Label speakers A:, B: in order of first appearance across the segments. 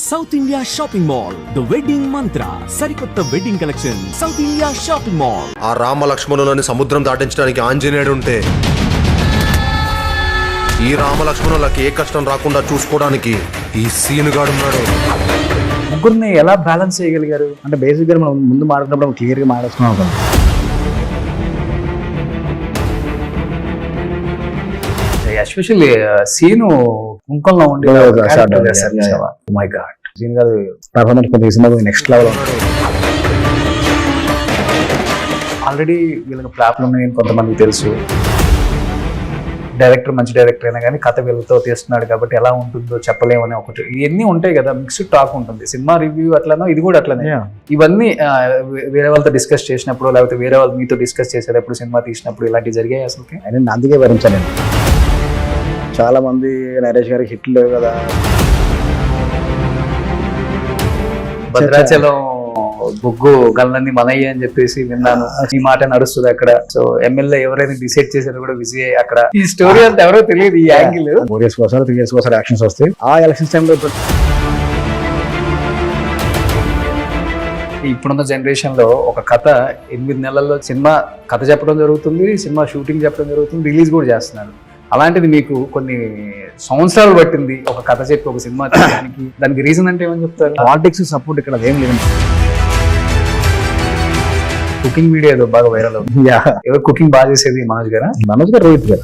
A: South India shopping mall the wedding మంత్ర సరికొత్త wedding collection south India shopping mall.
B: ఆ రామ లక్ష్మణులని సముద్రం దాటించడానికి ఆంజనేయుడు ఉంటే ఈ రామ లక్ష్మణులకి ఏ కష్టం రాకుండా చూసుకోవడానికి ఈ సీనుగాడు ఉన్నాడు.
C: ముగ్గురిని ఎలా బ్యాలెన్స్ చేయగలిగారు? అంటే బేసిక్ గా మనం ముందు మాట్లాడినప్పుడు క్లియర్ గా మాట్లాడుతున్నాం. ఎస్పెషల్లీ సీను కుంకంలో ఉండి మై గాడ్, సీన్ గారు పర్ఫార్మెన్స్ కొద్దిగా సినిమా నెక్స్ట్ లెవెల్ ఉన్నాడు. ఆల్రెడీ వీళ్ళకి ప్లాప్లు ఉన్నాయని కొంతమందికి తెలుసు. డైరెక్టర్ మంచి డైరెక్టర్ అయినా కానీ కథ వీళ్ళతో తీస్తున్నాడు కాబట్టి ఎలా ఉంటుందో చెప్పలేమని ఒకటి ఇవన్నీ ఉంటాయి కదా, మిక్స్డ్ టాక్ ఉంటుంది. సినిమా రివ్యూ అట్లనో ఇది కూడా అట్లనే. ఇవన్నీ వేరే వాళ్ళతో డిస్కస్ చేసినప్పుడు లేకపోతే వేరే వాళ్ళు మీతో డిస్కస్ చేసేటప్పుడు సినిమా తీసినప్పుడు ఇలాంటివి జరిగాయి అసలుకి? నేను అందుకే భరించాను. చాలా మంది నరేష్ గారికి హిట్లు లేవు కదా, భద్రాచలం బొగ్గు గల్లన్నీ మనయ్య అని చెప్పేసి విన్నాను. ఈ మాట నడుస్తుంది అక్కడ. సో ఎమ్మెల్యే ఎవరైనా డిసైడ్ చేశారో కూడా విజయ్ అక్కడ. ఈ స్టోరీ అంతా ఎవరో తెలియదు. ఈ యాంగిల్ 4 years కోసారి 3 years కోసారి యాక్షన్స్ వస్తాయి. ఆ ఎలక్షన్స్ టైంలో ఇప్పుడున్న జనరేషన్ లో ఒక కథ 8 నెలల్లో సినిమా కథ చెప్పడం జరుగుతుంది, సినిమా షూటింగ్ చెప్పడం జరుగుతుంది, రిలీజ్ కూడా చేస్తున్నారు. అలాంటిది మీకు కొన్ని సంవత్సరాలు పట్టింది ఒక కథ చెప్పి ఒక సినిమా తీయడానికి. దానికి రీజన్ అంటే ఏమని చెప్తారు? పాలిటిక్స్ సపోర్ట్ ఇక్కడ ఏం లేదు. కుకింగ్ వీడియో ఏదో బాగా వైరల్ అవుతుంది. ఎవరు కుకింగ్ బాగా చేసేది? మనోజ్ గారా? మనోజ్ గారు, రోహిత్ గారు.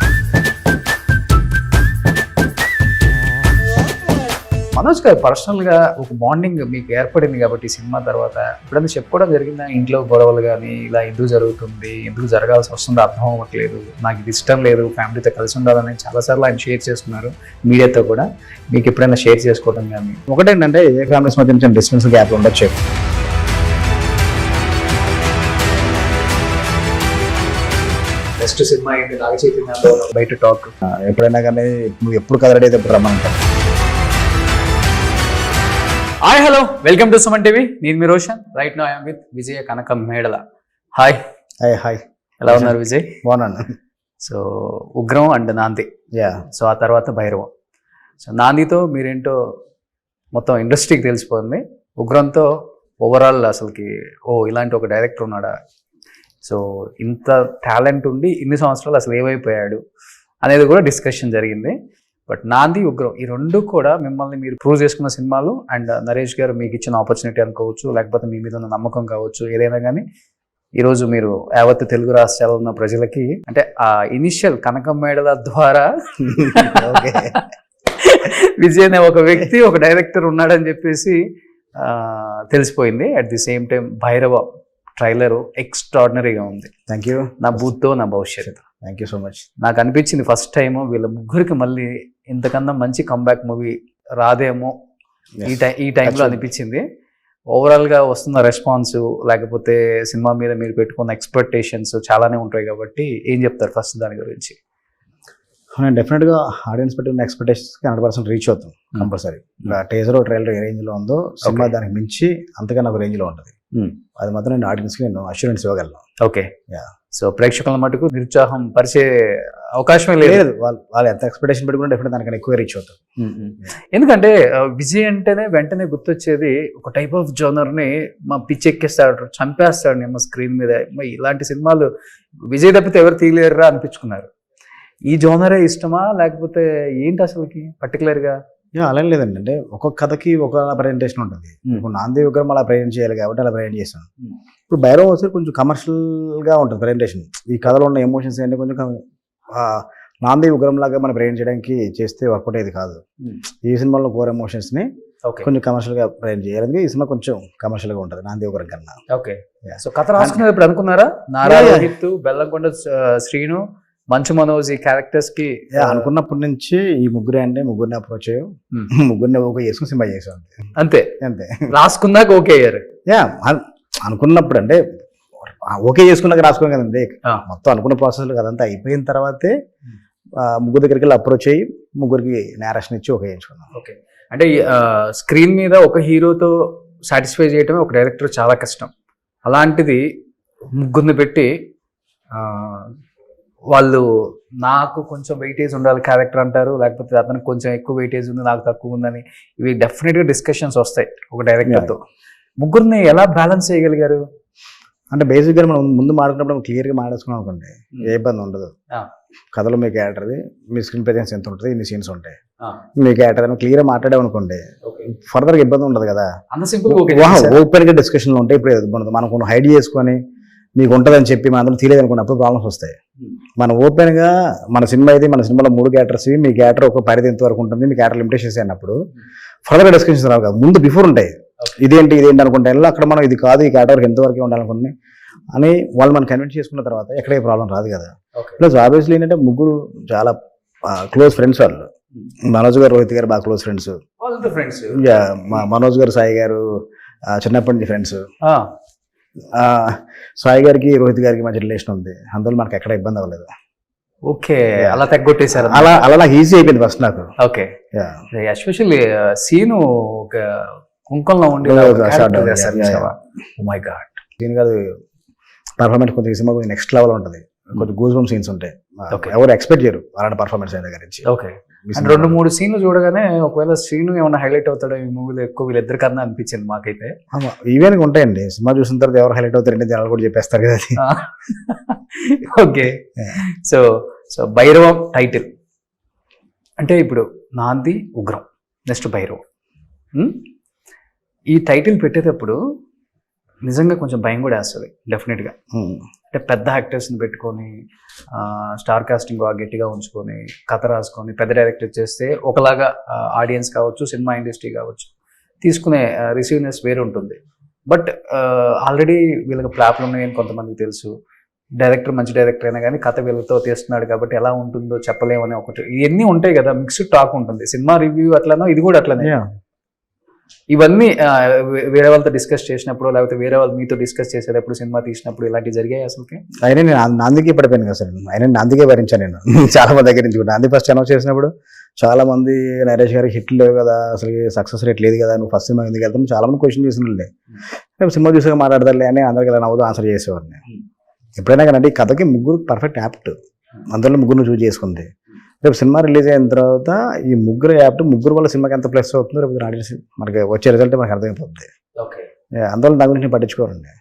C: మనోజ్ గారు పర్సనల్ గా ఒక బాండింగ్ మీకు ఏర్పడింది కాబట్టి సినిమా తర్వాత ఇప్పుడన్నా చెప్పుకోవడం జరిగిందా? ఇంట్లో గొడవలు కానీ ఇలా ఎందుకు జరుగుతుంది, ఎందుకు జరగాల్సి వస్తుందో అర్థం అవ్వట్లేదు, నాకు ఇది ఇష్టం లేదు, ఫ్యామిలీతో కలిసి ఉండాలని చాలాసార్లు ఆయన షేర్ చేసుకున్నారు మీడియాతో కూడా. మీకు ఎప్పుడైనా షేర్ చేసుకోవడం కానీ? ఒకటేంటంటే ఏ ఫ్యామిలీస్ మధ్య కొంచెం డిస్టెన్స్ గ్యాప్ ఉండొచ్చు. నెక్స్ట్ సినిమా ఏంటి? నాగచైతన్యంలో బయట టాక్ ఎప్పుడైనా కానీ నువ్వు ఎప్పుడు కదలడే ఎప్పుడు రమ్మంటారు. Hi hello, welcome to Suman TV. నేను మీ Roshan. Right now I'm with Vijaya Kanakam Medala. Hi hi hi, ఎలా ఉన్నారు విజయ్? బాగున్నాను. So Ugram and Naandhi, so ఆ తర్వాత భైరవం. సో నాందితో మీరేంటో మొత్తం ఇండస్ట్రీకి తెలిసిపోయింది. ఉగ్రంతో ఓవరాల్ అసలుకి ఇలాంటి ఒక డైరెక్టర్ ఉన్నాడా, సో ఇంత టాలెంట్ ఉండి ఇన్ని సంవత్సరాలు అసలు ఏమైపోయాడు అనేది కూడా డిస్కషన్ జరిగింది. బట్ నాంది, ఉగ్రం ఈ రెండు కూడా మిమ్మల్ని మీరు ప్రూవ్ చేసుకున్న సినిమాలు. అండ్ నరేష్ గారు మీకు ఇచ్చిన ఆపర్చునిటీ అనుకోవచ్చు, లేకపోతే మీ మీద ఉన్న నమ్మకం కావచ్చు, ఏదైనా కానీ ఈరోజు మీరు యావత్తు తెలుగు రాష్ట్రాల్లో ఉన్న ప్రజలకి అంటే ఆ ఇనిషియల్ కనకం మేడల ద్వారా విజయ్ అనే ఒక వ్యక్తి, ఒక డైరెక్టర్ ఉన్నాడని చెప్పేసి తెలిసిపోయింది. At the same time Bhairava trailer ఎక్స్ట్రాడినరీగా ఉంది. Thank you. నా బూత్తో నా భవిష్యత్తు. Thank you so much. నాకు అనిపించింది ఫస్ట్ టైం వీళ్ళ ముగ్గురికి మళ్ళీ ఇంతకన్నా మంచి కంబ్యాక్ మూవీ రాదేమో ఈ టైంలో అనిపించింది. ఓవరాల్గా వస్తున్న రెస్పాన్స్ లేకపోతే సినిమా మీద మీరు పెట్టుకున్న ఎక్స్పెక్టేషన్స్ చాలానే ఉంటాయి కాబట్టి ఏం చెప్తారు ఫస్ట్ దాని గురించి? నేను డెఫినెట్గా ఆడియన్స్ పెట్టుకున్న ఎక్స్పెక్టేషన్స్ 100% రీచ్ అవుతాం కంపల్సరీ. టేజర్ ట్రైలర్ ఏ రేంజ్లో ఉందో సినిమా దానికి మించి అంతగా నాకు రేంజ్లో ఉంటుంది. అది మాత్రం నేను ఆడియన్స్కి నేను అష్యూరెన్స్ ఇవ్వగలను. ఓకే, సో ప్రేక్షకుల మటుకు నిరుత్సాహం పరిచే అవకాశమే లేదు. వాళ్ళు ఎంత ఎక్స్పెక్టేషన్ పెట్టుకుంటే డెఫినెట్ దానికన్నా ఎక్కువ రీచ్ అవుతారు. ఎందుకంటే విజయ్ అంటేనే వెంటనే గుర్తొచ్చేది ఒక టైప్ ఆఫ్ జోనర్ని మా పిచ్చెక్కిస్తాడు, చంపేస్తాడు ఏమో స్క్రీన్ మీద. ఇలాంటి సినిమాలు విజయ్ తప్పితే ఎవరు తీయలేరురా అనిపించుకున్నారు. ఈ జోనరే ఇష్టమా లేకపోతే ఏంటి అసలుకి పర్టికులర్గా? అలా లేదండి, అంటే ఒక్కొక్క కథకి ఒక ప్రజెంటేషన్ ఉంటుంది. ఇప్పుడు నాంది విగ్రహం అలా ప్రజెంట్ చేయాలి కాబట్టి అలా ప్రజెంట్ చేస్తాను. ఇప్పుడు భైరవ్ వస్తే కొంచెం కమర్షియల్గా ఉంటుంది ప్రజెంటేషన్. ఈ కథలో ఉన్న ఎమోషన్స్ ఏంటి కొంచెం నాంది విగ్రహం లాగా మనం ప్రజెంట్ చేయడానికి చేస్తే వర్కౌట్ అయ్యేది కాదు. ఈ సినిమాలో కోర్ ఎమోషన్స్ని కొంచెం కమర్షియల్గా ప్రజెంట్ చేయాలి. ఈ సినిమా కొంచెం కమర్షియల్గా ఉంటుంది నాంది విగ్రహం కన్నా. ఓకే, సో కథ రాసుకునేది ఇప్పుడు అనుకున్నారా? నారా రోహిత్, బెల్లంకొండ శ్రీను, మంచు మనోజ్ ఈ క్యారెక్టర్స్ కి అనుకున్నప్పటి నుంచి ఈ ముగ్గురిని అప్రోచ్ అయ్యాం. ముగ్గురిని ఓకే చేసుకుని సినిమా చేసాం. అంతే అంతే, రాసుకున్నాక ఓకే అయ్యారు. అనుకున్నప్పుడు అంటే ఓకే చేసుకున్నాక రాసుకోం కదండి. మొత్తం అనుకున్న ప్రాసెస్ అదంతా అయిపోయిన తర్వాతే ముగ్గురు దగ్గరికి వెళ్ళి అప్రోచ్ అయ్యి ముగ్గురికి నేరేషన్ ఇచ్చి ఓకే చేయించుకున్నాం. ఓకే, అంటే స్క్రీన్ మీద ఒక హీరోతో సాటిస్ఫై చేయటమే ఒక డైరెక్టర్ చాలా కష్టం. అలాంటిది ముగ్గురిని పెట్టి వాళ్ళు నాకు కొంచెం వెయిటేజ్ ఉండాలి క్యారెక్టర్ అంటారు, లేకపోతే అతనికి కొంచెం ఎక్కువ వెయిటేజ్ ఉంది నాకు తక్కువ ఉందని, ఇవి డెఫినెట్గా డిస్కషన్స్ వస్తాయి ఒక డైరెక్టర్తో. ముగ్గురిని ఎలా బ్యాలెన్స్ చేయగలిగారు?
D: అంటే బేసిక్గా మనం ముందు మాట్లాడినప్పుడు క్లియర్గా మాట్లాడుకున్నాం అనుకోండి, ఏ ఇబ్బంది ఉండదు. కథలో మీ క్యారెక్టర్ది, మీ స్క్రీన్ ప్రెజెన్స్ ఎంత ఉంటుంది, ఇన్ని సీన్స్ ఉంటాయి, మీ క్యారెక్టర్ అని క్లియర్గా మాట్లాడామనుకోండి, ఫర్దర్గా ఇబ్బంది ఉండదు కదా.
C: అంత సింపుల్
D: ఓపెన్గా డిస్కషన్లు ఉంటాయి. ఇప్పుడు ఇబ్బంది మనం కొన్ని హైడ్ చేసుకొని మీకు ఉంటుందని చెప్పి మన అందరూ తెలియదు అనుకున్నప్పుడు ప్రాబ్లమ్స్ వస్తాయి. మనం ఓపెన్గా మన సినిమా అయితే మన సినిమాలో 3 క్యారెక్టర్స్, మీ క్యారెక్టర్ ఒక పరిధి ఎంతవరకు ఉంటుంది, మీ క్యారెక్టర్ లిమిటేషన్స్ అయినప్పుడు ఫర్దర్గా డిస్కషన్స్ రావు కదా. ముందు బిఫోర్ ఉంటాయి, ఇదేంటి అనుకుంటే అక్కడ మనం ఇది కాదు, ఈ క్యారెక్టర్ ఎంతవరకు ఉండాలనుకుంటున్నాయి అని వాళ్ళు మనం కన్విన్స్ చేసుకున్న తర్వాత ఎక్కడే ప్రాబ్లం రాదు కదా. ప్లస్ ఆబ్వియస్లీ ఏంటంటే ముగ్గురు చాలా క్లోజ్ ఫ్రెండ్స్. వాళ్ళు మనోజ్ గారు, రోహిత్ గారు బాగా క్లోజ్ ఫ్రెండ్స్. మనోజ్ గారు, సాయి గారు చిన్నప్పటి నుంచి ఫ్రెండ్స్. సాయి గారికి, రోహిత్ గారికి మంచి రిలేషన్ ఉంది, అందువల్ల మనకి ఎక్కడ ఇబ్బంది అవ్వలేదు.
C: ఓకే, అలా తగ్గొట్టేశారు.
D: అలా నాకు ఈజీ అయిపోయింది ఫస్ట్ నాకు.
C: ఓకే, ఎస్పెషల్లీ సీను ఒక కుంకంలో ఉండి మై గాడ్,
D: సీన్ కాదు పర్ఫార్మెన్స్ కొంచెం సినిమా కొంచెం నెక్స్ట్ లెవెల్ ఉంటుంది. కొంచెం గూస్ బంప్ సీన్స్ ఉంటాయి, ఎవరు ఎక్స్పెక్ట్ చేయరు అలాంటి పర్ఫార్మెన్స్ ఆయన దగ్గర నుంచి.
C: ఓకే, 2-3 సీన్లు చూడగానే ఒకవేళ శ్రీను ఏమైనా హైలైట్ అవుతాడో ఈ మూవీలో ఎక్కువ వీళ్ళిద్దరి కన్నా అనిపించింది మాకైతే.
D: ఈవెన్ ఉంటాయండి, సినిమా చూసిన తర్వాత ఎవరు హైలైట్ అవుతారంటే జనాలు కూడా చెప్పేస్తారు కదా అది.
C: ఓకే, సో భైరవం టైటిల్ అంటే ఇప్పుడు నాంది, ఉగ్రం, నెక్స్ట్ భైరవం. ఈ టైటిల్ పెట్టేటప్పుడు నిజంగా కొంచెం భయం కూడా వేస్తుంది డెఫినెట్గా. అంటే పెద్ద యాక్టర్స్ని పెట్టుకొని స్టార్ కాస్టింగ్ బాగా గట్టిగా ఉంచుకొని కథ రాసుకొని పెద్ద డైరెక్టర్ చేస్తే ఒకలాగా ఆడియన్స్ కావచ్చు, సినిమా ఇండస్ట్రీ కావచ్చు తీసుకునే రిసీవ్నెస్ వేరు ఉంటుంది. బట్ ఆల్రెడీ వీళ్ళకి ప్లాప్లు ఉన్నాయని కొంతమందికి తెలుసు. డైరెక్టర్ మంచి డైరెక్టర్ అయినా కానీ కథ వీళ్ళతో తీస్తున్నాడు కాబట్టి ఎలా ఉంటుందో చెప్పలేమని ఒకటి ఇవన్నీ ఉంటాయి కదా, మిక్స్డ్ టాక్ ఉంటుంది. సినిమా రివ్యూ అట్లనో ఇది కూడా అట్లనే. ఇవన్నీ వేరే వాళ్ళతో డిస్కస్ చేసినప్పుడు, లేకపోతే వేరే వాళ్ళు మీతో డిస్కస్ చేసేటప్పుడు, సినిమా తీసినప్పుడు ఇలాంటివి జరిగాయి అసలుకి?
D: అయినా నేను అందుకే పడిపోయాను కదా సార్, అయినా అందుకే భరించాను నేను చాలా మంది దగ్గర నుంచి కూడా. అందుకే ఫస్ట్ అనౌన్స్ చేసినప్పుడు చాలా మంది నరేష్ గారికి హిట్ లేవు కదా, అసలు సక్సెస్ రేట్ లేదు కదా, నువ్వు ఫస్ట్ సినిమా ఎందుకు వెళ్తాను చాలా మంది క్వశ్చన్ చేసినట్లే. సినిమా చూసాక మాట్లాడతారులే అని అందరికి ఇలా నవ్వుతూ ఆన్సర్ చేసేవాడిని. ఎప్పుడైనా కానీ ఈ కథకి ముగ్గురు పర్ఫెక్ట్ యాప్ట్, అందులో ముగ్గురు చూస్ చేసుకుంది. రేపు సినిమా రిలీజ్ అయిన తర్వాత ఈ ముగ్గురు యాప్ట్, ముగ్గురు వల్ల సినిమాకి ఎంత ప్లస్ అవుతుందో రేపు ఆడియన్స్ మనకి వచ్చే రిజల్ట్ మనకి అర్థమైపోతుంది. అందువల్ల దాని గురించి పట్టించుకోరండి.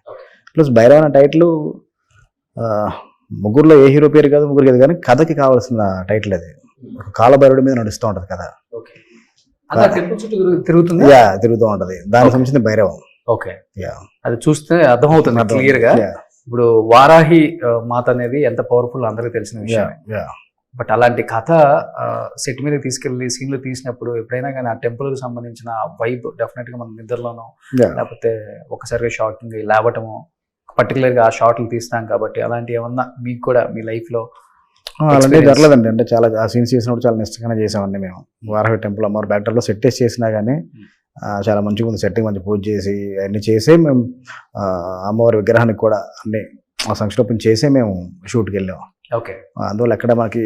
D: ప్లస్ భైరవ అనే టైటిల్ ముగ్గురులో ఏ హీరో పేరు కాదు, ముగ్గురు కాదు, కానీ కథకి కావాల్సిన టైటిల్ అది. ఒక కాలభైరుడి మీద నడుస్తూ ఉంటది కదా, తిరుగుతూ ఉంటది, దానికి సంబంధించిన భైరవం.
C: ఓకే, అది చూస్తే అర్థమవుతుంది క్లియర్ గా. ఇప్పుడు వారాహి మాత అనేది ఎంత పవర్ఫుల్ అందరికీ తెలిసిన విషయం. బట్ అలాంటి కథ సెట్ మీద తీసుకెళ్లి సీన్లు తీసినప్పుడు ఎప్పుడైనా కానీ ఆ టెంపుల్కి సంబంధించిన వైబ్ డెఫినెట్గా మన నిద్రలోనో లేకపోతే ఒకసారిగా షాకింగ్ లేవటము, పర్టికులర్గా ఆ షాట్లు తీస్తాం కాబట్టి అలాంటి ఏమన్నా మీకు కూడా మీ లైఫ్లో?
D: అలాంటివి జరగలేదండి. అంటే చాలా ఆ సీన్స్ చేసినప్పుడు చాలా నిష్టంగానే చేసామండి మేము. వారాహి టెంపుల్ అమ్మవారి బ్యాక్డ్రాప్లో సెట్ వేసి చేసినా కానీ చాలా మంచిగా ఉంది. సెట్టింగ్ మంచి పూజ చేసి అన్నీ చేసే మేము అమ్మవారి విగ్రహానికి కూడా అన్ని సంక్షోభం చేసే మేము షూట్కి వెళ్ళాము.
C: ఓకే,
D: అందువల్ల ఎక్కడ మనకి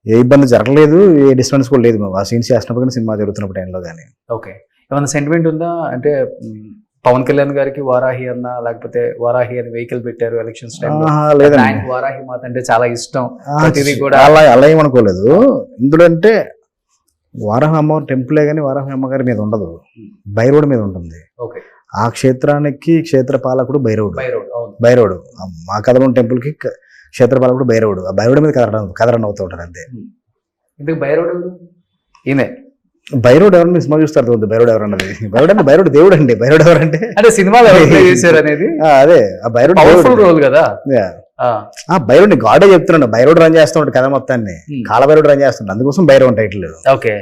D: ఏ ఇబ్బంది జరగలేదు, ఏ డిస్టర్బెన్స్ కూడా లేదు మేము ఆ సీన్స్ చేసినప్పుడు కానీ, సినిమా జరుగుతున్నప్పుడు టైంలో కానీ.
C: ఓకే, ఏమైనా సెంటిమెంట్ ఉందా? అంటే పవన్ కళ్యాణ్ గారికి వారాహి అన్న, లేకపోతే వారాహి అని వెహికల్ పెట్టారు ఎలక్షన్స్ టైంలో, లేదండి వారాహి మాత అంటే చాలా ఇష్టం కూడా
D: అలా ఏమనుకోలేదు. ఇందులో అంటే వారాహి అమ్మవారి టెంపులే కానీ వారాహి అమ్మగారి మీద ఉండదు, భైరవుడి మీద ఉంటుంది.
C: ఓకే, ఆ
D: క్షేత్రానికి క్షేత్ర పాలకుడు భైరవుడు. మా కథలో టెంపుల్కి క్షేత్రపాలకుడు భైరవుడు. ఆ భైరవుడి మీద కథ రన్ అవుతూ ఉంటారు అంతే.
C: ఇందుకు భైరవుడు ఈయనే.
D: భైరవుడు ఎవరన్నా సినిమా చూస్తారు, భైరవుడు ఎవరన్నది. భైరవుడు అంటే భైరవుడు దేవుడు అండి. భైరవుడు ఎవరంటే
C: అంటే సినిమాలో చేశారు అనేది
D: అదే ఆ భైరవుడు
C: పవర్ఫుల్ రోల్ కదా.
D: ఆ భైరవుడిని గాడే చెప్తున్నాడు, భైరవుడు రన్ చేస్తూ ఉంటాడు కథ మొత్తాన్ని, కాలభైరవుడు రన్ చేస్తుంటాడు, అందుకోసం భైరవం టైటిల్.
C: ఓకే,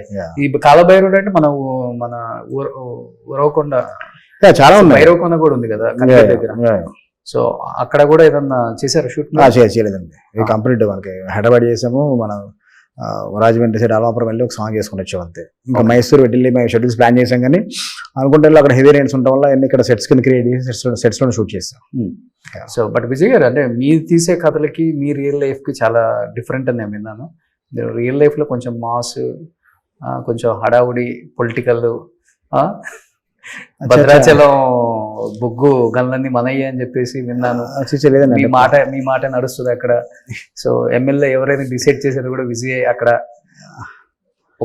C: ఈ కాలభైరవుడు అంటే మన ఉరవకొండ
D: చాలా ఉంది,
C: భైరవకొండ కూడా ఉంది కదా దగ్గర. సో అక్కడ కూడా ఏదన్నా చేశారు షూట్?
D: చేయలేదండి, కంప్లీట్ మనకి హైదరాబాద్ చేసాము, మనం రాజమండ్రి సైడ్ అల్వాపురం వెళ్ళి ఒక సాంగ్ చేసుకుని వచ్చాం అంతే. ఇంకా మైసూర్ వెళ్ళి మేము షెడ్యూల్స్ ప్లాన్ చేసాం కానీ అనుకుంటే అక్కడ హెవీ రైన్స్ ఉండడం వల్ల అన్ని ఇక్కడ సెట్స్ కింద క్రియేట్ చేసి సెట్స్ లో షూట్ చేస్తాం.
C: సో బట్ విజయ్ గారు, అంటే మీరు తీసే కథలకి మీ రియల్ లైఫ్ కి చాలా డిఫరెంట్ అని నేను విన్నాను. రియల్ లైఫ్ లో కొంచెం మాస్, కొంచెం హడావుడి, పొలిటికల్, భద్రాచలం బొగ్గు గన్లన్నీ మనయ్య అని చెప్పేసి విన్నాను.
D: లేదండి
C: మీ మాట నడుస్తుంది అక్కడ. సో ఎమ్మెల్యే ఎవరైనా డిసైడ్ చేశారు కూడా విజయ్ అక్కడ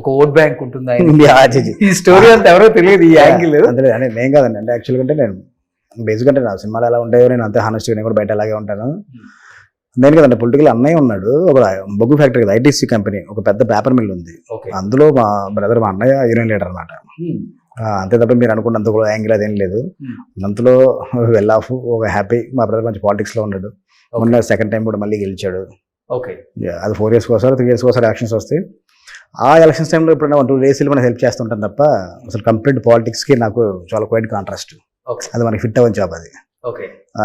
C: ఒక ఓట్ బ్యాంక్ ఉంటుంది ఆయన. ఈ స్టోరీ అంతా ఎవరో తెలియదు, ఈ యాంగిల్.
D: అంటే నేను కాదండి, అంటే యాక్చువల్గా అంటే నేను బేసిక్ అంటే నా సినిమాలు ఎలా ఉంటాయో నేను అంతే హానెస్ట్గా నేను కూడా బయట అలాగే ఉంటాను. నేను కదండి పొలిటికల్ అన్నయ్య ఉన్నాడు, ఒక బొగ్గు ఫ్యాక్టరీ కదా, ఐటీసీ కంపెనీ, ఒక పెద్ద పేపర్ మిల్ ఉంది. అందులో మా బ్రదర్ మా అన్నయ్య యూనియన్ లీడర్ అనమాట. అంతే తప్ప మీరు అనుకున్నంత కూడా యాంగిల్ అదేం లేదు. అంతలో వెల్ ఆఫ్ ఒక హ్యాపీ. మా బ్రదర్ మంచి పాలిటిక్స్ లో ఉన్నాడు. మొన్న సెకండ్ టైం కూడా మళ్ళీ గెలిచాడు. అది 4 years ఒకసారి 3 years ఒకసారి ఎలక్షన్స్ వస్తాయి. ఆ ఎలక్షన్స్ టైంలో ఎప్పుడైనా 2 days మనం హెల్ప్ చేస్తుంటాం తప్ప అసలు కంప్లీట్ పాలిటిక్స్ కి నాకు చాలా క్వైట్ కాంట్రాస్ట్. అది మనకి ఫిట్ అవ్వని జాబ్ అది.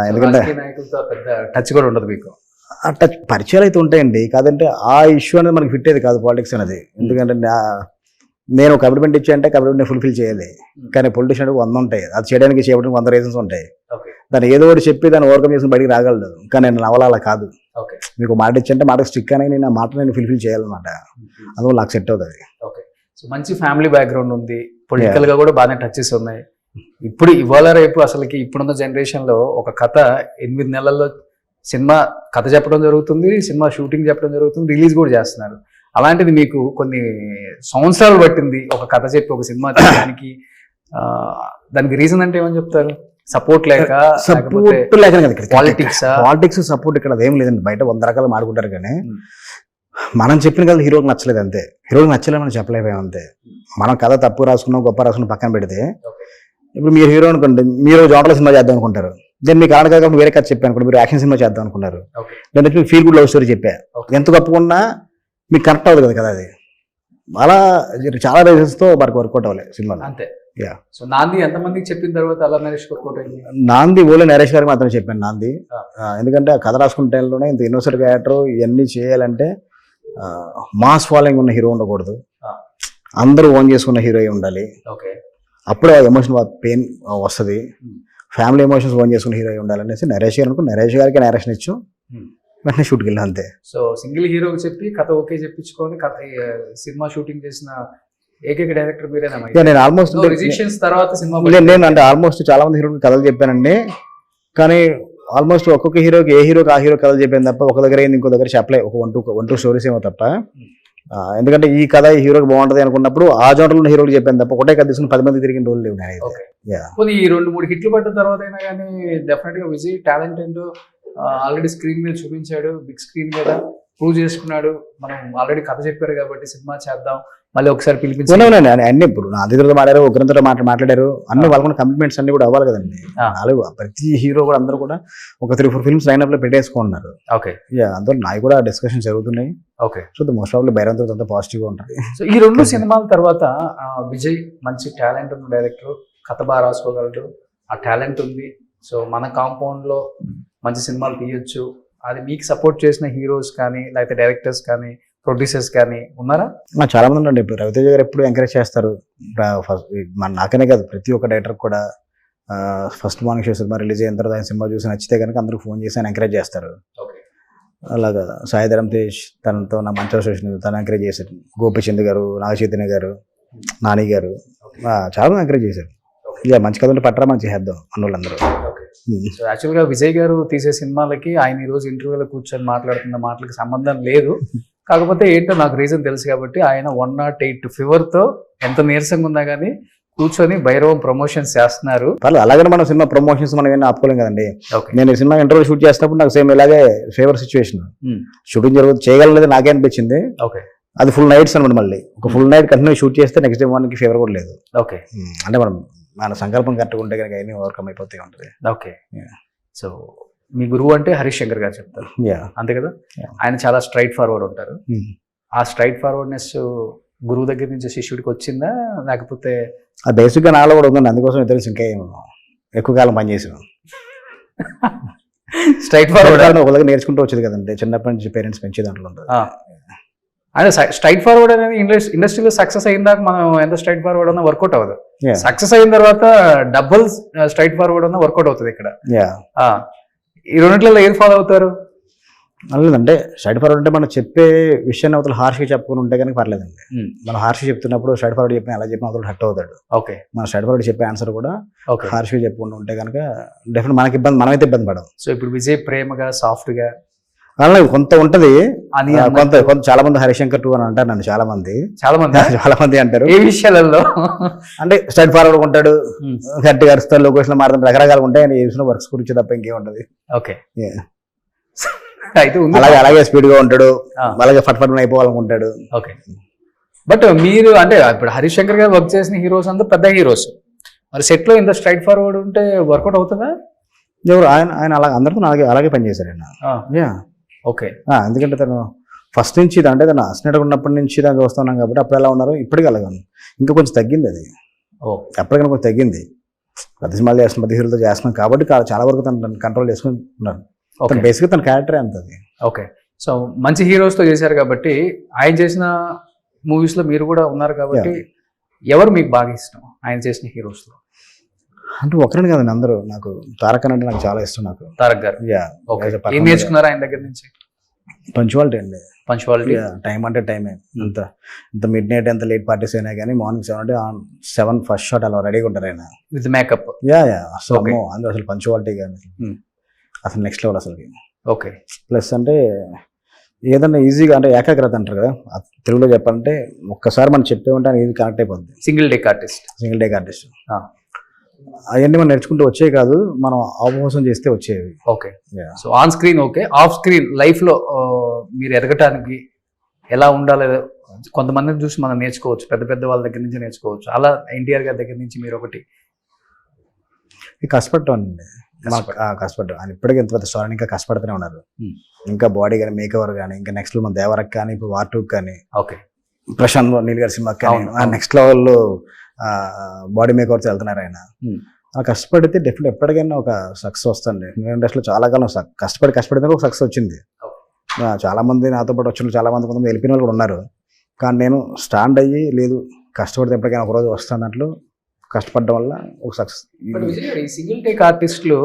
D: ఎందుకంటే
C: టచ్ కూడా ఉండదు మీకు.
D: టచ్ పరిచయాలు అయితే ఉంటాయండి, కాదంటే ఆ ఇష్యూ అనేది మనకి ఫిట్ అయ్యేది కాదు పాలిటిక్స్ అనేది. ఎందుకంటే నేను కమిట్మెంట్ ఇచ్చానంటే కమిట్మెంట్ ఫుల్ఫిల్ చేయాలి. కానీ పొలిటిషియన్ 100 ఉంటాయి, అది చేయడానికి 100 రీజన్స్ ఉంటాయి. దాన్ని ఏదో ఒకటి చెప్పి దాన్ని ఓవర్కమ్ చేసి బయటికి రాగలదు. కానీ నేను నవలాల కాదు. మీకు మాట ఇచ్చంటే మాట స్టిక్ అని నేను ఆ మాట నేను ఫుల్ఫిల్ చేయాలన్నమాట. అందువల్ల నాకు సెట్ అవుతుంది.
C: మంచి ఫ్యామిలీ బ్యాక్గ్రౌండ్ ఉంది, పొలిటికల్ గా కూడా బాగానే టచెస్ ఉన్నాయి. ఇప్పుడు ఇవాళ రేపు అసలుకి ఇప్పుడున్న జనరేషన్ లో ఒక కథ 8 నెలల్లో సినిమా కథ చెప్పడం జరుగుతుంది, సినిమా షూటింగ్ చెప్పడం జరుగుతుంది, రిలీజ్ కూడా చేస్తున్నారు. అలాంటిది మీకు కొన్ని సంవత్సరాలు పట్టింది ఒక కథ చెప్పి ఒక సినిమా చేయడానికి. దానికి రీజన్ అంటే ఏమని చెప్తారు? సపోర్ట్ లేక,
D: పాలిటిక్స్ సపోర్ట్ ఇక్కడ అదేం లేదండి. బయట 100 రకాలు మాడుకుంటారు కానీ మనం చెప్పిన కదా హీరోకి నచ్చలేదు అంతే. హీరోకి నచ్చలేదు మనం చెప్పలేకపోయాం అంతే. మనం కథ తప్పు రాసుకున్నాం గొప్ప రాసుకున్నాం పక్కన పెడితే, ఇప్పుడు మీరు హీరో అనుకోండి, మీరు జోనర్ల సినిమా చేద్దాం అనుకుంటారు, నేను మీకు ఆడగా వేరే కథ చెప్పాను అనుకోండి, మీరు యాక్షన్ సినిమా చేద్దాం అనుకున్నారు, నేను మీకు ఫీల్ గుడ్ లవ్ స్టోరీ చెప్పా, ఎంత గొప్పకున్నా మీకు కరెక్ట్ అవ్వదు కదా అది. అలా చాలా రీజన్స్ తో మనకు వర్కౌట్ అవ్వలేదు సినిమాలో అంతే.
C: సో నాంది ఎంతమందికి చెప్పిన తర్వాత అలా నరేష్ వర్కౌట్ అయింది?
D: నాంది ఓన్లీ నరేష్ గారికి మాత్రం చెప్పాను నాంది. ఎందుకంటే ఆ కథ రాసుకున్న టైంలోనే ఇంత ఇన్నోసెంట్ క్యారెక్టర్ ఇవన్నీ చేయాలంటే మాస్ ఫాలోయింగ్ ఉన్న హీరో ఉండకూడదు, అందరూ ఓన్ చేసుకున్న హీరో ఉండాలి. అప్పుడే ఎమోషన్ పెయిన్ వస్తుంది. ఫ్యామిలీ ఎమోషన్స్ ఓన్ చేసుకున్న హీరో ఉండాలనేసి నరేష్ గారు అనుకో, నరేష్ గారికి నేరేషన్ ఇచ్చు వెంటనే షూట్కి వెళ్ళాం అంతే.
C: సో సింగిల్ హీరోకి చెప్పి కథ ఓకే చెప్పించుకొని కథ సినిమా షూటింగ్ చేసిన ఏకైక డైరెక్టర్ మీరేనా?
D: నేను ఆల్మోస్ట్
C: తర్వాత సినిమా
D: నేను అంటే ఆల్మోస్ట్ చాలా మంది హీరోకి కథలు చెప్పానండి. కానీ ఆల్మోస్ట్ ఒక్కొక్క హీరోకి ఏ హీరోకి ఆ హీరో కథలు చెప్పాను తప్ప ఒక దగ్గర అయింది ఇంకో దగ్గర చెప్పలే. ఒక 1-2 స్టోరీస్ ఏమో తప్ప. ఎందుకంటే ఈ కథ ఈ హీరోకి బాగుంటది అనుకున్నప్పుడు ఆ జోనర్లో ఉన్న హీరోకి చెప్పాను తప్ప ఒకటే కథ తీసుకుని 10 మంది తిరిగిన రోజులు లేవు.
C: ఈ 2-3 హిట్లు పడ్డ తర్వాత అయినా కానీ డెఫినెట్ గా విజయ్ టాలెంట్ ఏంటో ఆల్రెడీ స్క్రీన్ మీద చూపించాడు, బిగ్ స్క్రీన్ మీద ప్రూవ్ చేసుకున్నాడు. మనం ఆల్రెడీ కథ చెప్పారు కాబట్టి సినిమా చేద్దాం మళ్ళీ ఒకసారి పిలిపించాను
D: అన్ని. ఇప్పుడు నా దగ్గరతో మాట్లాడారు, ఒకరితో మాట్లాడారు, అన్ని వాళ్ళకున్న కమిట్మెంట్స్ అన్ని కూడా అవ్వాలి కదండి. అలాగే ప్రతి హీరో కూడా అందరూ కూడా ఒక 3-4 ఫిల్మ్స్ లైన్అప్ లో పెట్టేసుకున్నారు. అందులో నాయి కూడా డిస్కషన్ జరుగుతున్నాయి. సో మోస్ట్ ఆఫ్ బైరంతో అంతా పాజిటివ్ గా ఉంటుంది.
C: సో ఈ 2 సినిమాల తర్వాత విజయ్ మంచి టాలెంట్ ఉన్న డైరెక్టర్, కథ బాగా రాసుకోగలడు, ఆ టాలెంట్ ఉంది. సో మన కాంపౌండ్ లో మంచి సినిమాలు తీయొచ్చు. అది మీకు సపోర్ట్ చేసిన హీరోస్ కానీ లేకపోతే డైరెక్టర్స్ కానీ ప్రొడ్యూసర్స్ కానీ ఉన్నారా?
D: చాలా మంది ఉండండి. ఇప్పుడు రవితేజ గారు ఎప్పుడు ఎంకరేజ్ చేస్తారు. మన నాకనే కాదు ప్రతి ఒక్క డైరెక్టర్ కూడా first morning show cinema release అయిన తర్వాత ఆయన సినిమా చూసి నచ్చితే కనుక అందరూ ఫోన్ చేసి ఆయన ఎంకరేజ్ చేస్తారు. అలాగా సాయిధరం తేజ్ తనతో నా మంచి అసోసియేషన్ తను ఎంకరేజ్ చేశారు. గోపిచంద్ గారు, నాగచైతన్య గారు, నాని గారు చాలా మంది ఎంకరేజ్ చేశారు. ఇక మంచి కథ ఉంటే పట్టరా మనం చేద్దాం అన్న వాళ్ళందరూ.
C: సో యాక్చువల్గా విజయ్ గారు తీసే సినిమాలకి ఆయన ఈరోజు ఇంటర్వ్యూలో కూర్చొని మాట్లాడుతున్న మాటలకి సంబంధం లేదు. కాకపోతే ఏంటో నాకు రీజన్ తెలుసు కాబట్టి ఆయన 108 ఫీవర్తో ఎంత నీరసంగా ఉన్నా కానీ కూర్చొని భైరవం ప్రమోషన్స్ చేస్తున్నారు.
D: అలాగే మన సినిమా ప్రమోషన్స్ మనం ఏమైనా ఆపుకోలేం కదండి. నేను ఈ సినిమా ఇంటర్వ్యూ షూట్ చేసినప్పుడు నాకు సేమ్ ఇలాగే ఫేవర్ సిచ్యువేషన్ షూటింగ్ జరుగుతుంది, చేయగలనేది నాకే అనిపించింది. అది ఫుల్ నైట్స్ అనమాట. మళ్ళీ ఒక ఫుల్ నైట్ కంటిన్యూ షూట్ చేస్తే నెక్స్ట్ డే మార్నింగ్ ఫీవర్ కూడా లేదు. అంటే మన సంకల్పం కరెక్ట్గా ఉంటే కనుక ఏమీ ఓవర్కమ్ అయిపోతూ ఉంటుంది.
C: సో మీ గురువు అంటే హరీష్ శంకర్ గారు చెప్తారు అంతే కదా. ఆయన చాలా స్ట్రైట్ ఫార్వర్డ్ ఉంటారు. ఆ స్ట్రైట్ ఫార్వర్డ్నెస్ గురువు దగ్గర నుంచి శిష్యుడికి వచ్చిందా లేకపోతే
D: బేసిక్ గా నాలో కూడా ఉందండి. అందుకోసం తెలుసు ఇంకా ఎక్కువ కాలం పనిచేసాను.
C: స్ట్రైట్ ఫార్వర్డ్
D: ఒక దగ్గర నేర్చుకుంటూ వచ్చేది కదండి చిన్నప్పటి నుంచి పేరెంట్స్ పెంచే దాంట్లో ఉంటుంది.
C: అంటే స్ట్రైట్ ఫార్వర్డ్ అనేది ఇండస్ట్రీలో సక్సెస్ అయిన దాకా మనం ఎంత స్ట్రైట్ ఫార్వర్డ్ అన్నా వర్కౌట్ అవ్వదు. సక్సెస్ అయిన తర్వాత డబుల్ స్ట్రైట్ ఫార్వర్డ్ అన్నా వర్కౌట్ అవుతుంది ఇక్కడ. ఈ రెండిట్లలో ఏది ఫాలో అవుతారు?
D: లేదంటే స్ట్రైట్ ఫార్వర్డ్ అంటే మనం చెప్పే విషయాన్ని అవతల హార్ష్గా చెప్పుకుని ఉంటే కనుక పర్లేదండి. మనం హార్ష్గా చెప్తున్నప్పుడు స్ట్రైట్ ఫార్వర్డ్ చెప్పిన ఎలా చెప్పిన అవతల హర్ట్ అవుతాడు.
C: ఓకే
D: మన స్ట్రైట్ ఫార్వర్డ్ చెప్పే ఆన్సర్ కూడా
C: ఓకే.
D: హార్ష్గా చెప్పుకుంటూ ఉంటే కనుక డెఫినెట్ మనకి ఇబ్బంది, మనమైతే ఇబ్బంది పడదు.
C: సో ఇప్పుడు విజయ్ ప్రేమగా సాఫ్ట్ గా
D: అలాగే కొంత ఉంటది,
C: అని
D: కొంత కొంత చాలా మంది హరిశంకర్ 2 అని అంటారు నన్ను, చాలా మంది
C: చాలా మంది
D: అంటారు.
C: ఏ విషయాలలో
D: అంటే స్ట్రైట్ ఫార్వర్డ్ ఉంటాడు, గట్టిగా అరుస్తాడు, లొకేషన్ మారుతాడు, రకరకాలు ఉంటాయి. ఆయన చేసిన వర్క్స్ గురించి తప్ప ఇంకేం ఉంటది.
C: ఓకే అయితే
D: అలాగే స్పీడ్ గా ఉంటాడు, అలాగే ఫట్ అయిపోవాలనుకుంటాడు.
C: ఓకే. బట్ మీరు అంటే ఇప్పుడు హరిశంకర్ గారు వర్క్ చేసిన హీరోస్ అంతా పెద్ద హీరోస్, మరి సెట్ లో ఇంత స్ట్రైట్ ఫార్వర్డ్ ఉంటే వర్కౌట్ అవుతుందా?
D: ఎవరు ఆయన అలా అందరితో అలాగే పనిచేశారు ఆయన.
C: ఓకే.
D: ఎందుకంటే తను ఫస్ట్ నుంచి అంటే తను అసినట్టు ఉన్నప్పటి నుంచి దాన్ని చూస్తున్నాం కాబట్టి అప్పుడు ఎలా ఉన్నారు, ఇప్పటికీ అలాగే ఇంకా కొంచెం తగ్గింది అది. ఎప్పటికైనా కొంచెం తగ్గింది. ప్రతి సినిమాలు చేస్తున్నాం, ప్రతి హీరోతో చేస్తున్నాం కాబట్టి చాలా వరకు తను కంట్రోల్ చేసుకుంటున్నారు. బేసిక్గా తన క్యారెక్టర్ ఎంత అది.
C: ఓకే. సో మంచి హీరోస్ తో చేశారు కాబట్టి, ఆయన చేసిన మూవీస్ లో మీరు కూడా ఉన్నారు కాబట్టి ఎవరు మీకు బాగా ఇష్టం ఆయన చేసిన హీరోస్ లో?
D: అంటే ఒకరిని కదండి, అందరూ. నాకు తారక్ అంటే నాకు చాలా ఇష్టం. నాకు
C: తారక్ గారు ఏం నేర్చుకున్నారు ఆయన దగ్గర నుంచి?
D: పంచువాలిటీ అండి.
C: పంచువాలిటీ,
D: టైం అంటే టైమే. ఇంత మిడ్ నైట్ ఎంత లేట్ పార్టీస్ అయినా కానీ మార్నింగ్ 7 అంటే 7 ఫస్ట్ షాట్ అలా రెడీగా ఉంటారు ఆయన,
C: విత్ మేకప్.
D: అసలు అందరూ అసలు పంచువాలిటీ కానీ అసలు నెక్స్ట్ లెవెల్ అసలు. ఓకే. ప్లస్ అంటే ఏదన్నా ఈజీగా అంటే ఏకాగ్రత అంటారు కదా తెలుగులో చెప్పాలంటే, ఒక్కసారి మనం చెప్పే ఉంటే ఈజీ కనెక్ట్ అయిపోద్ది.
C: Single take artist.
D: అవన్నీ మనం నేర్చుకుంటూ వచ్చేవి కాదు, మనం అవకాశం చేస్తే వచ్చేవి.
C: Okay. So on screen okay, off screen life లో మీరు ఎదగటానికి ఎలా ఉండాలో కొంతమందిని చూసి మనం నేర్చుకోవచ్చు, పెద్ద పెద్ద వాళ్ళ దగ్గర నుంచి నేర్చుకోవచ్చు. అలా ఎన్టీఆర్ గారి దగ్గర నుంచి మీరు ఒకటి
D: కష్టపడ్డానండి. కష్టపడ్డాడు ఆయన. ఇప్పటికీ ఎంత పెద్ద స్టార్ ఇంకా కష్టపడుతూనే ఉన్నారు. ఇంకా బాడీ కానీ, మేక్ ఓవర్ కానీ, ఇంకా నెక్స్ట్ మన దేవరకు కానీ, ఇప్పుడు వార్ 2 కానీ,
C: ఓకే
D: ప్రశాంత్ నీల్ గారి సినిమాకి కానీ నెక్స్ట్ లెవెల్లో బాడీ మేక్ ఓవర్స్ వెళ్తున్నారు ఆయన. కష్టపడితే డెఫినెట్ ఎప్పటికైనా ఒక సక్సెస్ వస్తుంది. ఇండస్ట్రీలో చాలా కాలం కష్టపడితే ఒక సక్సెస్ వచ్చింది. చాలా మంది నాతో పాటు వచ్చిన చాలా మంది కొంతమంది వెళ్ళిపోయిన వాళ్ళు కూడా ఉన్నారు. కానీ నేను స్టాండ్ అయ్యి లేదు కష్టపడితే ఎప్పటికైనా ఒక రోజు వస్తుంది అన్నట్లు కష్టపడడం వల్ల ఒక సక్సెస్.
C: సింగిల్ టేక్ ఆర్టిస్టులు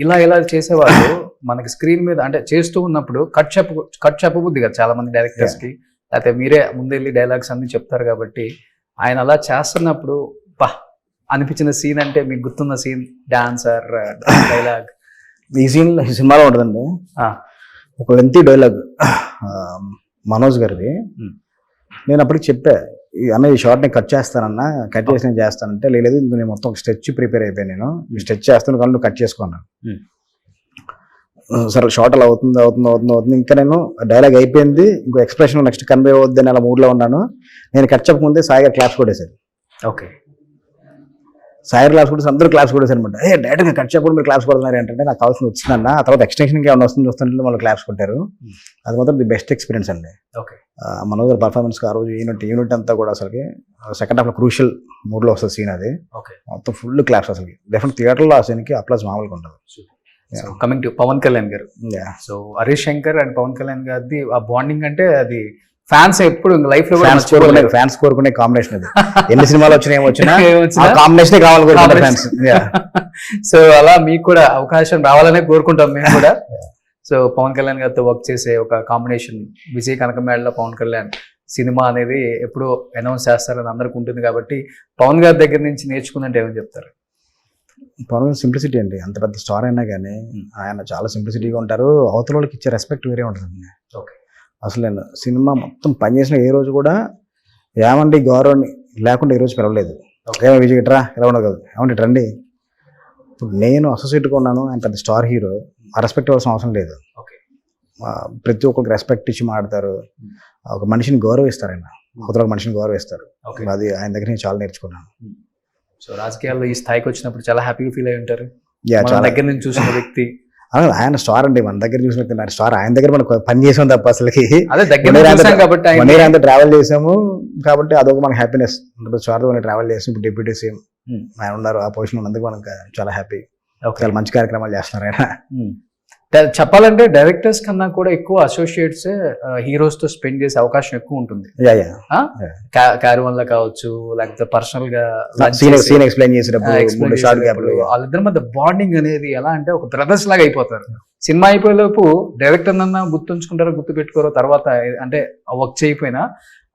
C: ఇలా చేసేవాళ్ళు మనకి స్క్రీన్ మీద అంటే చేస్తూ ఉన్నప్పుడు కట్ చెప్పబుద్ది కదా చాలా మంది డైరెక్టర్స్ కి, లేకపోతే మీరే ముందెళ్ళి డైలాగ్స్ అన్ని చెప్తారు కాబట్టి ఆయన అలా చేస్తున్నప్పుడు అనిపించిన సీన్ అంటే మీకు గుర్తున్న సీన్, డాన్స్ ఆర్ డైలాగ్?
D: ఈ సినిమాలో ఉంటుందండి ఒక లెంతీ డైలాగ్ మనోజ్ గారిది. నేను అప్పటికి చెప్పా, అన్న ఈ షార్ట్ నేను కట్ చేస్తానన్నా, కట్ చేసి నేను చేస్తానంటే లేదు నేను మొత్తం ఒక స్టెచ్ ప్రిపేర్ అయిపోయాను, నేను ఈ స్టెచ్ చేస్తాను కానీ నువ్వు కట్ చేసుకున్నాను. సరే షార్ట్ అలా అవుతుంది ఇంకా నేను డైలాగ్ అయిపోయింది, ఇంకో ఎక్స్ప్రెషన్ నెక్స్ట్ కన్వే అవుద్ది అని అలా మూడ్లో ఉన్నాను. నేను కట్ చెప్పకముందే సాయి గారు క్లాప్స్ కొట్టేశారు.
C: ఓకే.
D: సాయి గారు క్లాప్స్ కొట్టేసి అందరూ క్లాప్స్ కొట్టేశారు అనమాట. డైరెక్ట్గా కట్ చెప్పకుండా మీరు క్లాప్స్ కొడుతున్నారు ఏంటంటే నాకు కావాల్సింది వచ్చిందన్న. ఆ తర్వాత ఎక్స్టెన్షన్కి ఏమైనా వస్తుంటే వాళ్ళు క్లాప్స్ కొట్టారు. అది మాత్రం ది బెస్ట్ ఎక్స్పీరియన్స్ అండి.
C: ఓకే. మనోజ్
D: గారి పర్ఫార్మెన్స్ ఆ రోజు యూనిట్ అంతా కూడా అసలుకి సెకండ్ హాఫ్లో క్రూషియల్ మూడ్లో వస్తుంది సీన్ అది.
C: ఓకే.
D: మొత్తం ఫుల్ క్లాప్స్ అసలు. డెఫినెట్ థియేటర్లో ఆ సీన్కి అప్లాస్ మామూలుగా ఉంటుంది.
C: కమింగ్ టు పవన్ కళ్యాణ్ గారు, సో హరీష్ శంకర్ అండ్ పవన్ కళ్యాణ్ గారిది ఆ బాండింగ్ అంటే అది ఫ్యాన్స్ ఎప్పుడు లైఫ్ లో
D: ఫ్యాన్స్ కోరుకునే కాంబినేషన్ అది. ఎన్ని సినిమాలు వచ్చినా కాంబినేషన్ కావాలి ఫ్యాన్స్.
C: సో అలా మీకు కూడా అవకాశం రావాలనే కోరుకుంటాం మేము కూడా. సో పవన్ కళ్యాణ్ గారితో వర్క్ చేసే ఒక కాంబినేషన్, విజయ్ కనకమేడలో పవన్ కళ్యాణ్ సినిమా అనేది ఎప్పుడో అనౌన్స్ చేస్తారని అందరికి ఉంటుంది కాబట్టి పవన్ గారి దగ్గర నుంచి నేర్చుకుందంటే ఏమని చెప్తారు?
D: పవన్ సింప్లిసిటీ అండి. అంత పెద్ద స్టార్ అయినా కానీ ఆయన చాలా సింప్లిసిటీగా ఉంటారు. అవతల వాళ్ళకి ఇచ్చే రెస్పెక్ట్ వేరే ఉంటుంది.
C: ఓకే. అసలు
D: నేను సినిమా మొత్తం పనిచేసిన ఏ రోజు కూడా ఏమండి గౌరవాన్ని లేకుండా ఈ రోజు పిలవలేదు. ఏమో విజయ్ ఇట్రా ఎలా ఉండదు కదా, ఏమండి రండి. ఇప్పుడు నేను అసోసియేట్గా ఉన్నాను, ఆయన పెద్ద స్టార్ హీరో, ఆ రెస్పెక్ట్ ఇవ్వాల్సిన అవసరం లేదు. ప్రతి ఒక్కరికి రెస్పెక్ట్ ఇచ్చి మాడతారు, ఒక మనిషిని గౌరవిస్తారు ఆయన, అవతల ఒక మనిషిని గౌరవిస్తారు. అది ఆయన దగ్గర నేను చాలా నేర్చుకున్నాను.
C: సో రాజకీయాల్లో ఈ స్థాయికి వచ్చినప్పుడు చాలా హ్యాపీగా ఫీల్ అయి ఉంటారు. దగ్గర నుంచి చూసిన వ్యక్తి
D: ఆయన స్టార్ అండి, మన దగ్గర చూసిన వ్యక్తి స్టార్. ఆయన దగ్గర మనం పని చేసాం తప్ప అసలుకి ట్రావెల్ చేసాము కాబట్టి అదొక మనకు హ్యాపీనెస్. స్టార్ తో ట్రావెల్ చేసాం. ఇప్పుడు డిప్యూటీ సీఎం ఆయన ఉన్నారు, ఆ పొజిషన్ ఉన్నందుకు మనకు చాలా హ్యాపీ. చాలా మంచి కార్యక్రమాలు చేస్తున్నారు ఆయన.
C: చెప్పాలంటే డైరెక్టర్స్ కన్నా కూడా ఎక్కువ అసోసియేట్స్ హీరోస్ తో స్పెండ్ చేసే అవకాశం ఎక్కువ ఉంటుంది. క్యారవన్ లో కావచ్చు, లేకపోతే పర్సనల్ గా
D: సీన్ ఎక్స్ప్లెయిన్ చేసేటప్పుడు
C: వాళ్ళిద్దరి మధ్య బాండింగ్ అనేది ఎలా అంటే ఒక బ్రదర్స్ లాగా అయిపోతారు. సినిమా అయిపోయేలోపు డైరెక్టర్ అన్న గుర్తుంచుకుంటారో గుర్తు పెట్టుకోరో తర్వాత అంటే వర్క్ చేయకపోయినా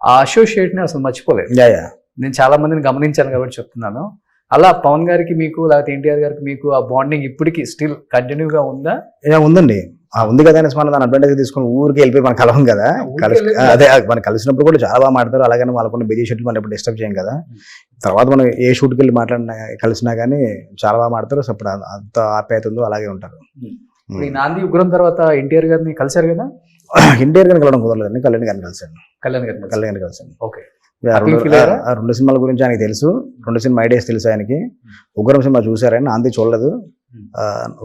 C: ఆ అసోసియేట్ ని అసలు మర్చిపోలేదు. నేను చాలా మందిని గమనించాను కాబట్టి చెప్తున్నాను. అలా పవన్ గారికి మీకు లేకపోతే ఎన్టీఆర్ గారికి మీకు ఆ బాండింగ్ ఇప్పటికి స్టిల్ కంటిన్యూగా ఉందా?
D: ఉందండి. ఉంది కదా అనేసి మనం దాని అడ్వాంటేజ్ తీసుకుని ఊరికి వెళ్ళిపోయి మనం కలవం కదా. అదే మనం కలిసినప్పుడు కూడా చాలా బాగా మాట్లాడతారు. అలాగని వాళ్ళకున్న బిజీ షెడ్యూల్ మనం ఎప్పుడు డిస్టర్బ్ చేయం కదా. తర్వాత మనం ఏ షూట్కి వెళ్ళి కలిసినా కానీ చాలా బాగా మాట్లాడతారు. సో అప్పుడు అంత ఆప్యాయత ఉందో అలాగే ఉంటారు.
C: ఈ నాంది ఉగ్రం తర్వాత ఎన్టీఆర్ గారిని కలిసారు కదా?
D: ఎన్టీఆర్ గారిని కలవడం కుదరలేదండి. కళ్యాణ్ గారిని కలిసాను.
C: కళ్యాణ్ గారిని
D: కలిసాను.
C: ఓకే.
D: 2 సినిమాల గురించి ఆయనకి తెలుసు. 2 సినిమా ఐడియాస్ తెలుసు ఆయనకి. ఉగ్రం సినిమా చూసారని, నాంది చూడలేదు.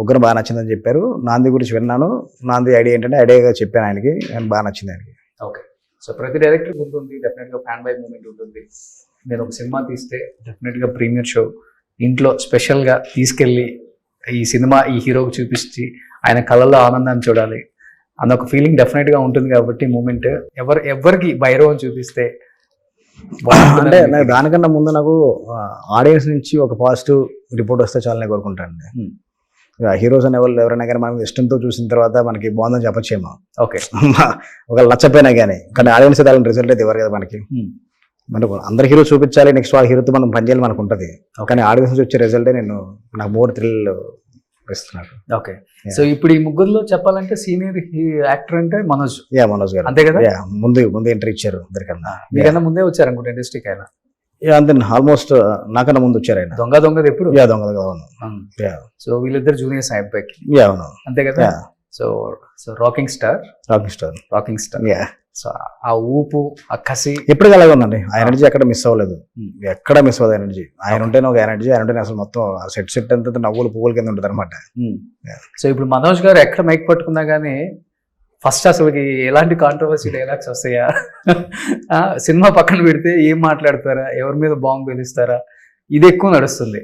D: ఉగ్రం బాగా నచ్చిందని చెప్పారు. నాంది గురించి విన్నాను. నాంది ఐడియా ఏంటంటే ఐడియాగా చెప్పాను ఆయనకి. బాగా నచ్చింది ఆయనకి.
C: ఓకే. సో ప్రతి డైరెక్టర్ ఉంటుంది డెఫినెట్ గా ఫ్యాన్ బై మూమెంట్ ఉంటుంది. నేను ఒక సినిమా తీస్తే డెఫినెట్ గా ప్రీమియర్ షో ఇంట్లో స్పెషల్ గా తీసుకెళ్లి ఈ సినిమా ఈ హీరోకి చూపించి ఆయన కళ్ళల్లో ఆనందాన్ని చూడాలి అన్న ఒక ఫీలింగ్ డెఫినెట్ గా ఉంటుంది. కాబట్టి మూమెంట్ ఎవరికి భైరవం చూపిస్తే
D: అంటే నాకు దానికన్నా ముందు నాకు ఆడియన్స్ నుంచి ఒక పాజిటివ్ రిపోర్ట్ వస్తే చాలా నేను కోరుకుంటానండి. హీరోస్ అనే వాళ్ళు ఎవరైనా కానీ మనం ఇష్టంతో చూసిన తర్వాత మనకి బాగుందని చెప్పచ్చేమో.
C: ఓకే.
D: ఒక నచ్చపోయినా కానీ ఆడియన్స్ అయితే రిజల్ట్ అయితే ఇవ్వరు కదా మనకి. మనకు అందరు హీరో చూపించాలి, నెక్స్ట్ వాళ్ళ హీరోతో మనం పనిచేయాలి మనకు ఉంటుంది. కానీ ఆడియన్స్ నుంచి వచ్చే రిజల్టే నాకు మోర్ థ్రిల్ ఇస్తున్నారు.
C: ఓకే. సో ఇప్పుడు ఈ ముగ్గురులో చెప్పాలంటే సీనియర్ యాక్టర్ అంటే మనోజ్
D: గారు
C: అంతే కదా.
D: ముందు ఎంట్రీ ఇచ్చారు అందరికన్నా.
C: మీకన్నా ముందే వచ్చారు అనుకుంటే ఇండస్ట్రీకి ఆయన.
D: అంతే ఆల్మోస్ట్ నాకన్నా ముందు వచ్చారు ఆయన.
C: దొంగది ఎప్పుడు
D: దొంగ.
C: సో వీళ్ళిద్దరు జూనియర్స్ అయిపోయి అంతే కదా. So rocking star. సో ఆ ఊపు ఆ కసి
D: ఎప్పటికీ అలాగే ఉందండి. ఆ ఎనర్జీ ఎక్కడ మిస్ అవ్వలేదు. ఎక్కడ మిస్ అవ్వదు ఎనర్జీ. ఆయన ఉంటేనే ఒక ఎనర్జీ. ఆయన ఉంటేనే అసలు మొత్తం సెట్ అంతా నవ్వులు పువ్వుల కింద ఉంటుంది అనమాట.
C: సో ఇప్పుడు మనోజ్ గారు ఎక్కడ మైక్ పట్టుకున్నా గానీ ఫస్ట్ అసలుకి ఎలాంటి కాంట్రవర్సీ డైలాగ్స్ వస్తాయా, సినిమా పక్కన పెడితే ఏం మాట్లాడతారా, ఎవరి మీద బాంబు పేలుస్తారా, ఇది ఎక్కువ నడుస్తుంది.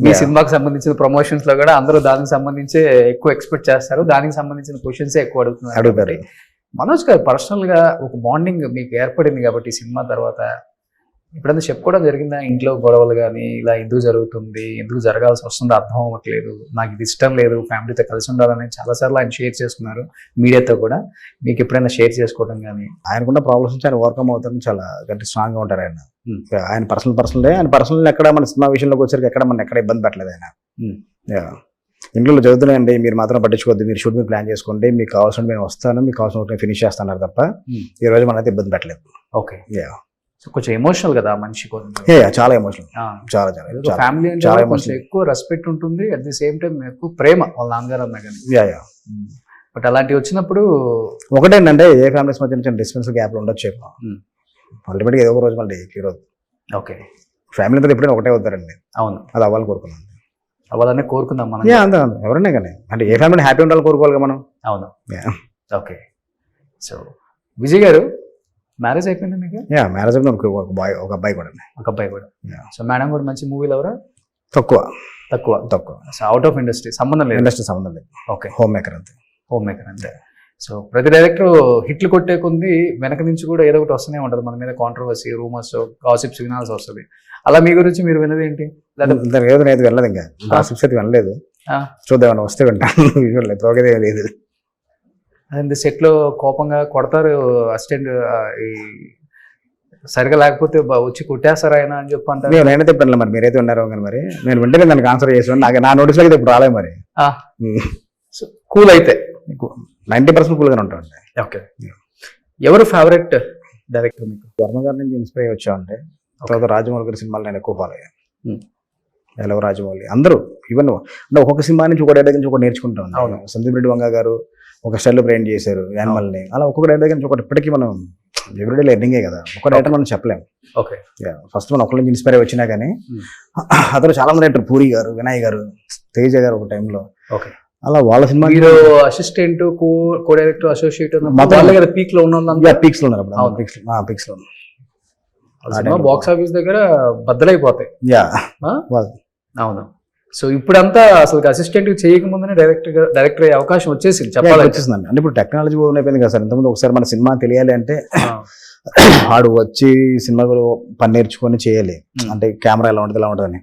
C: మీ సినిమాకి సంబంధించిన ప్రమోషన్స్ లో కూడా అందరూ దానికి సంబంధించే ఎక్కువ ఎక్స్పెక్ట్ చేస్తారు. దానికి సంబంధించిన క్వశ్చన్స్ ఎక్కువ అడుగుతున్నారు. మనోజ్ గారు పర్సనల్ గా ఒక బాండింగ్ మీకు ఏర్పడింది కాబట్టి సినిమా తర్వాత ఇప్పుడంతా చెప్పుకోవడం జరిగిందా? ఇంట్లో గొడవలు కానీ ఇలా ఎందుకు జరుగుతుంది, ఎందుకు జరగాల్సి వస్తుందో అర్థం అవ్వట్లేదు, నాకు ఇది ఇష్టం లేదు, ఫ్యామిలీతో కలిసి ఉండాలని చాలాసార్లు ఆయన షేర్ చేసుకున్నారు మీడియాతో కూడా. మీకు ఎప్పుడైనా షేర్ చేసుకోవడం కానీ?
D: ఆయనకున్న ప్రాబ్లమ్స్ నుంచి ఆయన ఓవర్కమ్ అవుతారని చాలా గట్టి స్ట్రాంగ్ గా ఉంటారు ఆయన. ఆయన పర్సనల్ ఎక్కడ మన సినిమా విషయంలోకి వచ్చరికి ఎక్కడ ఇబ్బంది పెట్టలేదు ఆయన. ఇంట్లో చదువుతున్నాయండి, మీరు మాత్రం పట్టించుకోవద్దు, మీరు షూట్ మీద ప్లాన్ చేసుకోండి, మీకు కావాల్సిన నేను వస్తాను, మీకు కావాల్సిన ఫినిష్ చేస్తున్నారు తప్ప ఈ రోజు మనైతే ఇబ్బంది పెట్టలేదు.
C: ఓకే. సో కొంచెం ఎమోషనల్ కదా మనిషి,
D: చాలా ఎమోషనల్, చాలా
C: ఫ్యామిలీ అంటే కొంచెం ఎక్కువ రెస్పెక్ట్ ఉంటుంది, అట్ ది సేమ్ టైం ఎక్కువ ప్రేమ వాళ్ళ నాన్నగారు అన్నా కానీ. బట్ అలాంటివి వచ్చినప్పుడు
D: ఒకటేంటంటే ఏ ఫ్యామిలీస్ మధ్య చిన్న డిస్టెన్స్ గ్యాప్లు ఉండొచ్చు. అల్టిమేట్గా ఏదో ఒక రోజు మళ్ళీ క్లియర్.
C: ఓకే.
D: ఫ్యామిలీ అంతా ఎప్పుడైనా ఒకటే అవుతారండి.
C: అవును,
D: అది అవ్వాలని కోరుకున్నాను.
C: అవ్వాలనే కోరుకుందాం మనం.
D: అంతే ఎవరైనా కానీ, అంటే ఏ ఫ్యామిలీ హ్యాపీ ఉండాలని కోరుకోవాలి మనం.
C: అవును. ఓకే. సో విజయ్ గారు మ్యారేజ్ అయిపోయింది మీకు?
D: మ్యారేజ్ అయిపోయింది. ఒక అబ్బాయి కూడా.
C: సో మేడం కూడా మంచి మూవీలు ఎవరా?
D: తక్కువ.
C: సో అవుట్ ఆఫ్ ఇండస్ట్రీ సంబంధం లేదు. ఓకే.
D: హోమ్ మేకర్ అంతే.
C: సో ప్రతి డైరెక్టర్ హిట్లు కొట్టే కొంది వెనక నుంచి కూడా ఏదో ఒకటి వస్తూనే ఉంటుంది మన మీద, కాంట్రవర్సీ, రూమర్స్, గాసిప్స్ వినాల్సి వస్తుంది. అలా మీ గురించి మీరు విన్నది ఏంటి?
D: లేదు వెళ్ళదు, ఇంకా గాసిప్స్ అయితే వినలేదు. చూద్దామని వస్తే వింటాను. లేదు
C: అదే సెట్ లో కోపంగా కొడతారు అసిస్టెంట్, సరిగా లేకపోతే వచ్చి కొట్టేస్తారు ఆయన అని చెప్పి అంటారు.
D: నేనైతే చెప్పాను మరి, మీరైతే ఉన్నారో కానీ మరి నేను వెంటనే దానికి ఆన్సర్ చేసాను. నాకు నా నోటీస్ అయితే ఇప్పుడు రాలే మరి.
C: కూల్ అయితే
D: 90% కూల్గానే ఉంటామండి.
C: ఓకే. ఎవరు ఫేవరెట్ డైరెక్టర్ మీకు?
D: వర్మ గారి నుంచి ఇన్స్పైర్ అయ్యి వచ్చామంటే, తర్వాత రాజమౌళి గారి సినిమాలు నేను ఎక్కువ ఫాలో అయ్యాను. ఎలవ రాజమౌళి అందరూ ఈవెన్ అంటే ఒక్కొక్క సినిమా నుంచి ఒక డైరెక్టర్ నుంచి ఒకటి నేర్చుకుంటాం. సందీప్ రెడ్డి వంగ గారు ఒక స్టైల్లో బ్రెయిన్ చేశారు యానిమల్ని. అలా ఒక్కొక్క డైరెక్టర్ నుంచి ఒకటి ఇప్పటికీ మనం ఎవ్రీడే లెర్నింగే కదా, ఒక డైరెక్టర్ మనం చెప్పలేము.
C: ఓకే.
D: ఫస్ట్ మనం ఒకరి నుంచి ఇన్స్పైర్ అయ్యి వచ్చినా కానీ అతను చాలా మంది డైరెక్టర్, పూరి గారు, వినయ్ గారు, తేజ గారు ఒక టైంలో.
C: ఓకే.
D: అలా వాళ్ళ cinema
C: hero assistant, co director, associate peak లో ఉన్నాం.
D: పీక్స్ లో ఉన్నారు. పీక్స్ లో
C: బాక్స్ ఆఫీస్ దగ్గర బద్దలైపోతాయి. అవును. సో ఇప్పుడంతా అసలు అసిస్టెంట్ చేయకముందే డైరెక్టర్ అయ్యే అవకాశం వచ్చేసింది,
D: వచ్చేసిందండి. అంటే ఇప్పుడు టెక్నాలజీ అయిపోయింది కదా సార్. ఇంతకుముందు ఒకసారి మన సినిమా తెలియాలి అంటే వాడు వచ్చి సినిమాలో పని నేర్చుకొని చేయాలి. అంటే కెమెరా ఎలా ఉంటుంది, ఎలా ఉంటుందని.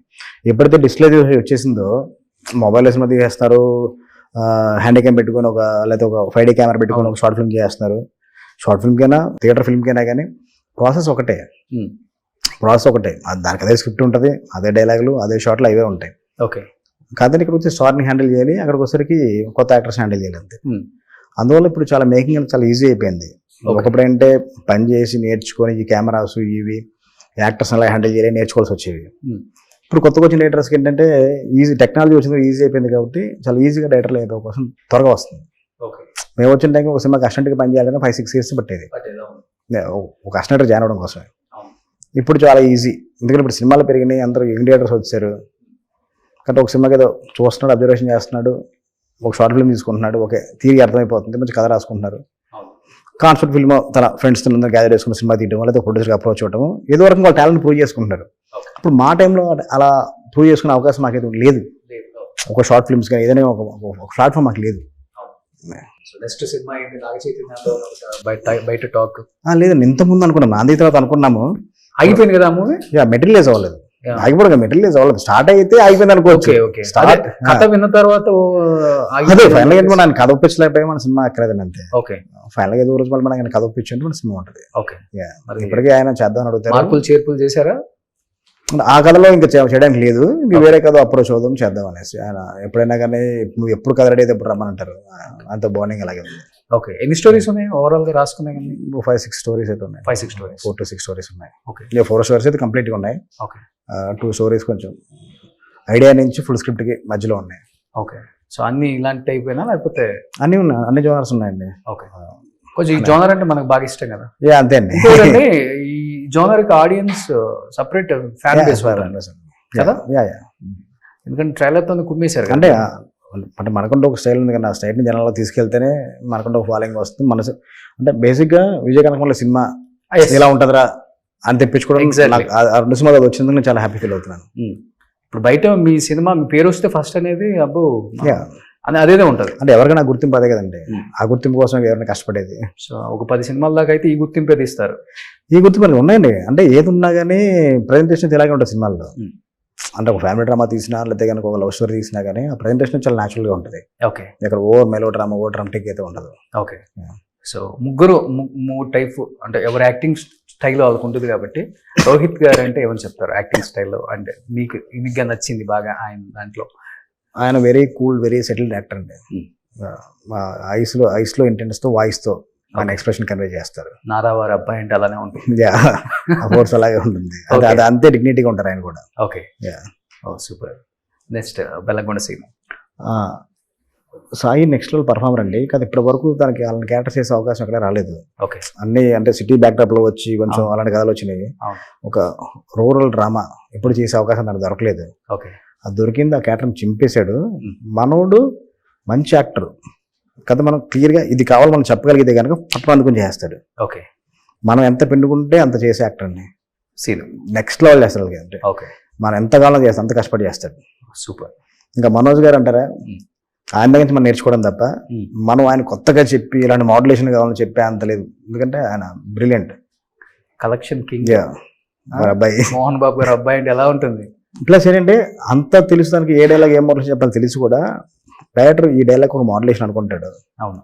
D: ఎప్పుడైతే డిస్ప్లే వచ్చేసిందో మొబైల్ సినిమా తీసేస్తారు, హ్యాండిక్యామ్ పెట్టుకొని లేకపోతే ఒక 5D కెమెరా పెట్టుకొని ఒక షార్ట్ ఫిల్మ్ చేస్తున్నారు. షార్ట్ ఫిల్మ్ కైనా థియేటర్ ఫిల్మ్ కైనా కానీ ప్రాసెస్ ఒకటే. దానికి అదే స్క్రిప్ట్ ఉంటుంది, అదే డైలాగులు, అదే షార్ట్లు అవే ఉంటాయి.
C: ఓకే.
D: కాదని ఇక్కడికి వచ్చి స్టార్ని హ్యాండిల్ చేయాలి, అక్కడికి వచ్చేసరికి కొత్త యాక్టర్స్ హ్యాండిల్ చేయాలి అంతే. అందువల్ల ఇప్పుడు చాలా మేకింగ్ అనేది చాలా ఈజీ అయిపోయింది. ఒకప్పుడు అంటే పని చేసి నేర్చుకొని ఈ కెమెరాస్ ఇవి యాక్టర్స్ అలా హ్యాండిల్ చేయాలి నేర్చుకోవాల్సి వచ్చేవి. ఇప్పుడు కొత్తగా వచ్చిన డైరెక్టర్స్కి ఏంటంటే టెక్నాలజీ వచ్చింది, ఈజీ అయిపోయింది కాబట్టి చాలా ఈజీగా డైరెక్టర్లు అయ్యే అవకాశం త్వరగా వస్తుంది. మేము వచ్చిన టైంకి ఒక సినిమాకి అసిస్టెంట్గా పని చేయాలంటే 5-6 years పట్టేది ఒక అసిస్టెంట్ జాయిన్ అవ్వడం కోసమే. ఇప్పుడు చాలా ఈజీ, ఎందుకంటే ఇప్పుడు సినిమాలు పెరిగినాయి, అందరూ యంగ్ డైరెక్టర్స్ వచ్చారు కాబట్టి ఒక సినిమాకి ఏదో చూస్తున్నాడు, అబ్జర్వేషన్ చేస్తున్నాడు, ఒక షార్ట్ ఫిల్మ్ తీసుకుంటున్నాడు, ఓకే థియరీ అర్థమైపోతుంది, మంచి కథ రాసుకుంటున్నారు. కాన్సెప్ట్ ఫిల్మ్ తన ఫ్రెండ్స్ గ్యాదర్ చేసుకుని సినిమా తీయడం, లేదా ప్రొడ్యూసర్గా అప్రోచ్ అవ్వడం, ఏదో వరకు వాళ్ళ టాలెంట్ ప్రూవ్ చేసుకుంటున్నారు. ఇప్పుడు మా టైంలో అలా ప్రూవ్ చేసుకునే అవకాశం మాకైతే లేదు. ఒక షార్ట్ ఫిల్మ్స్ కానీ ఏదైనా ఒక ప్లాట్ఫామ్ మాకు లేదు.
C: బయట టాక్
D: లేదండి, ఇంతకుముందు అనుకున్నాం, నాంది తర్వాత అనుకున్నాము,
C: అయిపోయింది కదా మూవీ.
D: మెటీరియలైజ్ అవ్వలేదు, ఆగిపోవడం మెటీరియలైజ్ అవ్వలేదు. స్టార్ట్ అయితే అయిపోయింది అనుకోవచ్చు.
C: కథ విన్న తర్వాత
D: అదే ఫైనల్ గా మనం కథ ఒప్పించలేకపోయి మన సినిమా ఎక్కలేదండి అంతే.
C: ఓకే.
D: ఫైనల్ గా ఏదో రోజు మళ్ళీ మనం కథ ఒప్పించండి మన సినిమా ఉంటుంది.
C: ఓకే.
D: మరి ఇప్పటికీ ఆయన చేద్దామని అడుగుతారు.
C: మార్పులు చేర్పులు చేశారా?
D: ఆ కథలో ఇంకా చేయడానికి లేదు, ఇంక వేరే కథ అప్రోచ్ అవుదాం చేద్దాం అనేసి. ఆయన ఎప్పుడైనా కానీ నువ్వు ఎప్పుడు కథ రెడీ అయితే ఎప్పుడు రమ్మనంటారు, అంత బాండింగ్ అలాగే ఉంది.
C: ఓకే. ఎన్ని స్టోరీస్ ఉన్నాయి ఓవరాల్ గా రాసుకున్నాయి?
D: 5-6 stories అయితే ఉన్నాయి.
C: 5-6 stories,
D: 4 to 6 stories ఉన్నాయి.
C: ఓకే.
D: 4 stories అయితే కంప్లీట్ గా ఉన్నాయి.
C: ఓకే.
D: 2 stories కొంచెం ఐడియా నుంచి ఫుల్ స్క్రిప్ట్ కి మధ్యలో ఉన్నాయి.
C: ఓకే. సో అన్ని ఇలాంటి టైప్ అయినా లేకపోతే
D: అన్ని ఉన్నాయి, అన్ని జోనర్స్ ఉన్నాయండి.
C: ఓకే. కొంచెం ఈ జోనర్ అంటే మనకు బాగా ఇష్టం కదా.
D: అంతే అండి.
C: ఈ జోనర్ కి ఆడియన్స్ సపరేట్ ఫ్యాన్ బేస్ కదా, ఎందుకంటే ట్రైలర్ తో కుమ్మేశారు.
D: అంటే మనకుంటే ఒక స్టైల్ ఉంది కదా, ఆ స్టైల్ ని జనాల్లో తీసుకెళ్తేనే మనకుంటే ఒక ఫాలోయింగ్ వస్తుంది. మనసు అంటే బేసిక్ గా విజయ కనకమల్ల సినిమా ఎలా ఉంటుందిరా అని తెప్పించుకోవడం, రెండు సినిమాలు వచ్చినందుకు నేను చాలా హ్యాపీ ఫీల్ అవుతున్నాను.
C: ఇప్పుడు బయట మీ సినిమా మీ పేరు వస్తే ఫస్ట్ అనేది అబ్బో అదేదే ఉంటుంది.
D: అంటే ఎవరికైనా గుర్తింపు అదే కదండి, ఆ గుర్తింపు కోసం ఎవరైనా కష్టపడేది.
C: సో ఒక 10 సినిమాల దాకా అయితే ఈ గుర్తింపే తీస్తారు.
D: ఈ గుర్తింపు ఉన్నాయండి, అంటే ఏది ఉన్నా కానీ ప్రజెంటేషన్ ఇలాగే ఉంటుంది సినిమాల్లో. అంటే ఒక ఫ్యామిలీ డ్రామా తీసినా లేకపోతే కనుక ఒక లవ్ స్టోరీ తీసినా కానీ ఆ ప్రజెంటేషన్ చాలా న్యాచురల్ గా ఉంటుంది.
C: ఓకే.
D: ఇక్కడ over melodrama overdramatic అయితే ఉండదు.
C: ఓకే. సో ముగ్గురు మూడు టైప్ అంటే ఎవరు యాక్టింగ్ స్టైల్లో వాళ్ళకు ఉంటుంది కాబట్టి రోహిత్ గారు అంటే ఏమని చెప్తారు యాక్టింగ్ స్టైల్లో? అంటే మీకు ఇదిగా నచ్చింది బాగా ఆయన దాంట్లో?
D: ఆయన very cool, very settled actor అండి. ఐస్ లో ఇంటెన్స్ తో వాయిస్ తో ఆయన ఎక్స్ప్రెషన్ కన్వే చేస్తారు.
C: నారావారి అబ్బాయి అంటే అలానే ఉంటుంది,
D: కోర్స్ అలాగే ఉంటుంది. అది అంతే డిగ్నిటీగా ఉంటారు ఆయన కూడా.
C: Okay. Super. Next Bellamkonda scene.
D: Sai next level performer అండి, కానీ ఇప్పటి వరకు తనకి అలాంటి క్యారెక్టర్ చేసే అవకాశం అక్కడ రాలేదు.
C: ఓకే.
D: అన్ని అంటే సిటీ బ్యాక్డ్రాప్ లో వచ్చి కొంచెం అలాంటి కథలు వచ్చినాయి. ఒక రూరల్ డ్రామా ఎప్పుడు చేసే అవకాశం తనకు దొరకలేదు.
C: ఓకే.
D: అది దొరికింది, ఆ క్యారెక్టర్ చింపేశాడు. మనోడు మంచి యాక్టర్ కదా, మనం క్లియర్గా ఇది కావాలి మనం చెప్పగలిగితే కనుక పట్టు అందుకుని చేస్తాడు.
C: ఓకే.
D: మనం ఎంత పిండుకుంటే అంత చేసే యాక్టర్ అండి,
C: సీన్
D: నెక్స్ట్ లెవెల్ చేస్తాడు. అంటే
C: ఓకే,
D: మనం ఎంతకాలం చేస్తాం అంత కష్టపడి చేస్తాడు.
C: సూపర్.
D: ఇంకా మనోజ్ గారు అంటారా, ఆయన దగ్గర నుంచి మనం నేర్చుకోవడం తప్ప మనం ఆయన కొత్తగా చెప్పి ఇలాంటి మోడ్యులేషన్ కావాలని చెప్పే అంత లేదు, ఎందుకంటే ఆయన బ్రిలియంట్
C: కలెక్షన్ కింగ్.
D: అబ్బాయి
C: మోహన్ బాబు గారు అబ్బాయి అంటే ఎలా ఉంటుంది.
D: ప్లస్ ఏంటంటే అంతా తెలుసు దానికి ఏ డైలాగ్ ఏం మోడలేషన్ చెప్పాలి తెలిసి కూడా డైరెక్టర్ ఈ డైలాగ్ ఒక మోడలేషన్ అనుకుంటాడు.
C: అవును.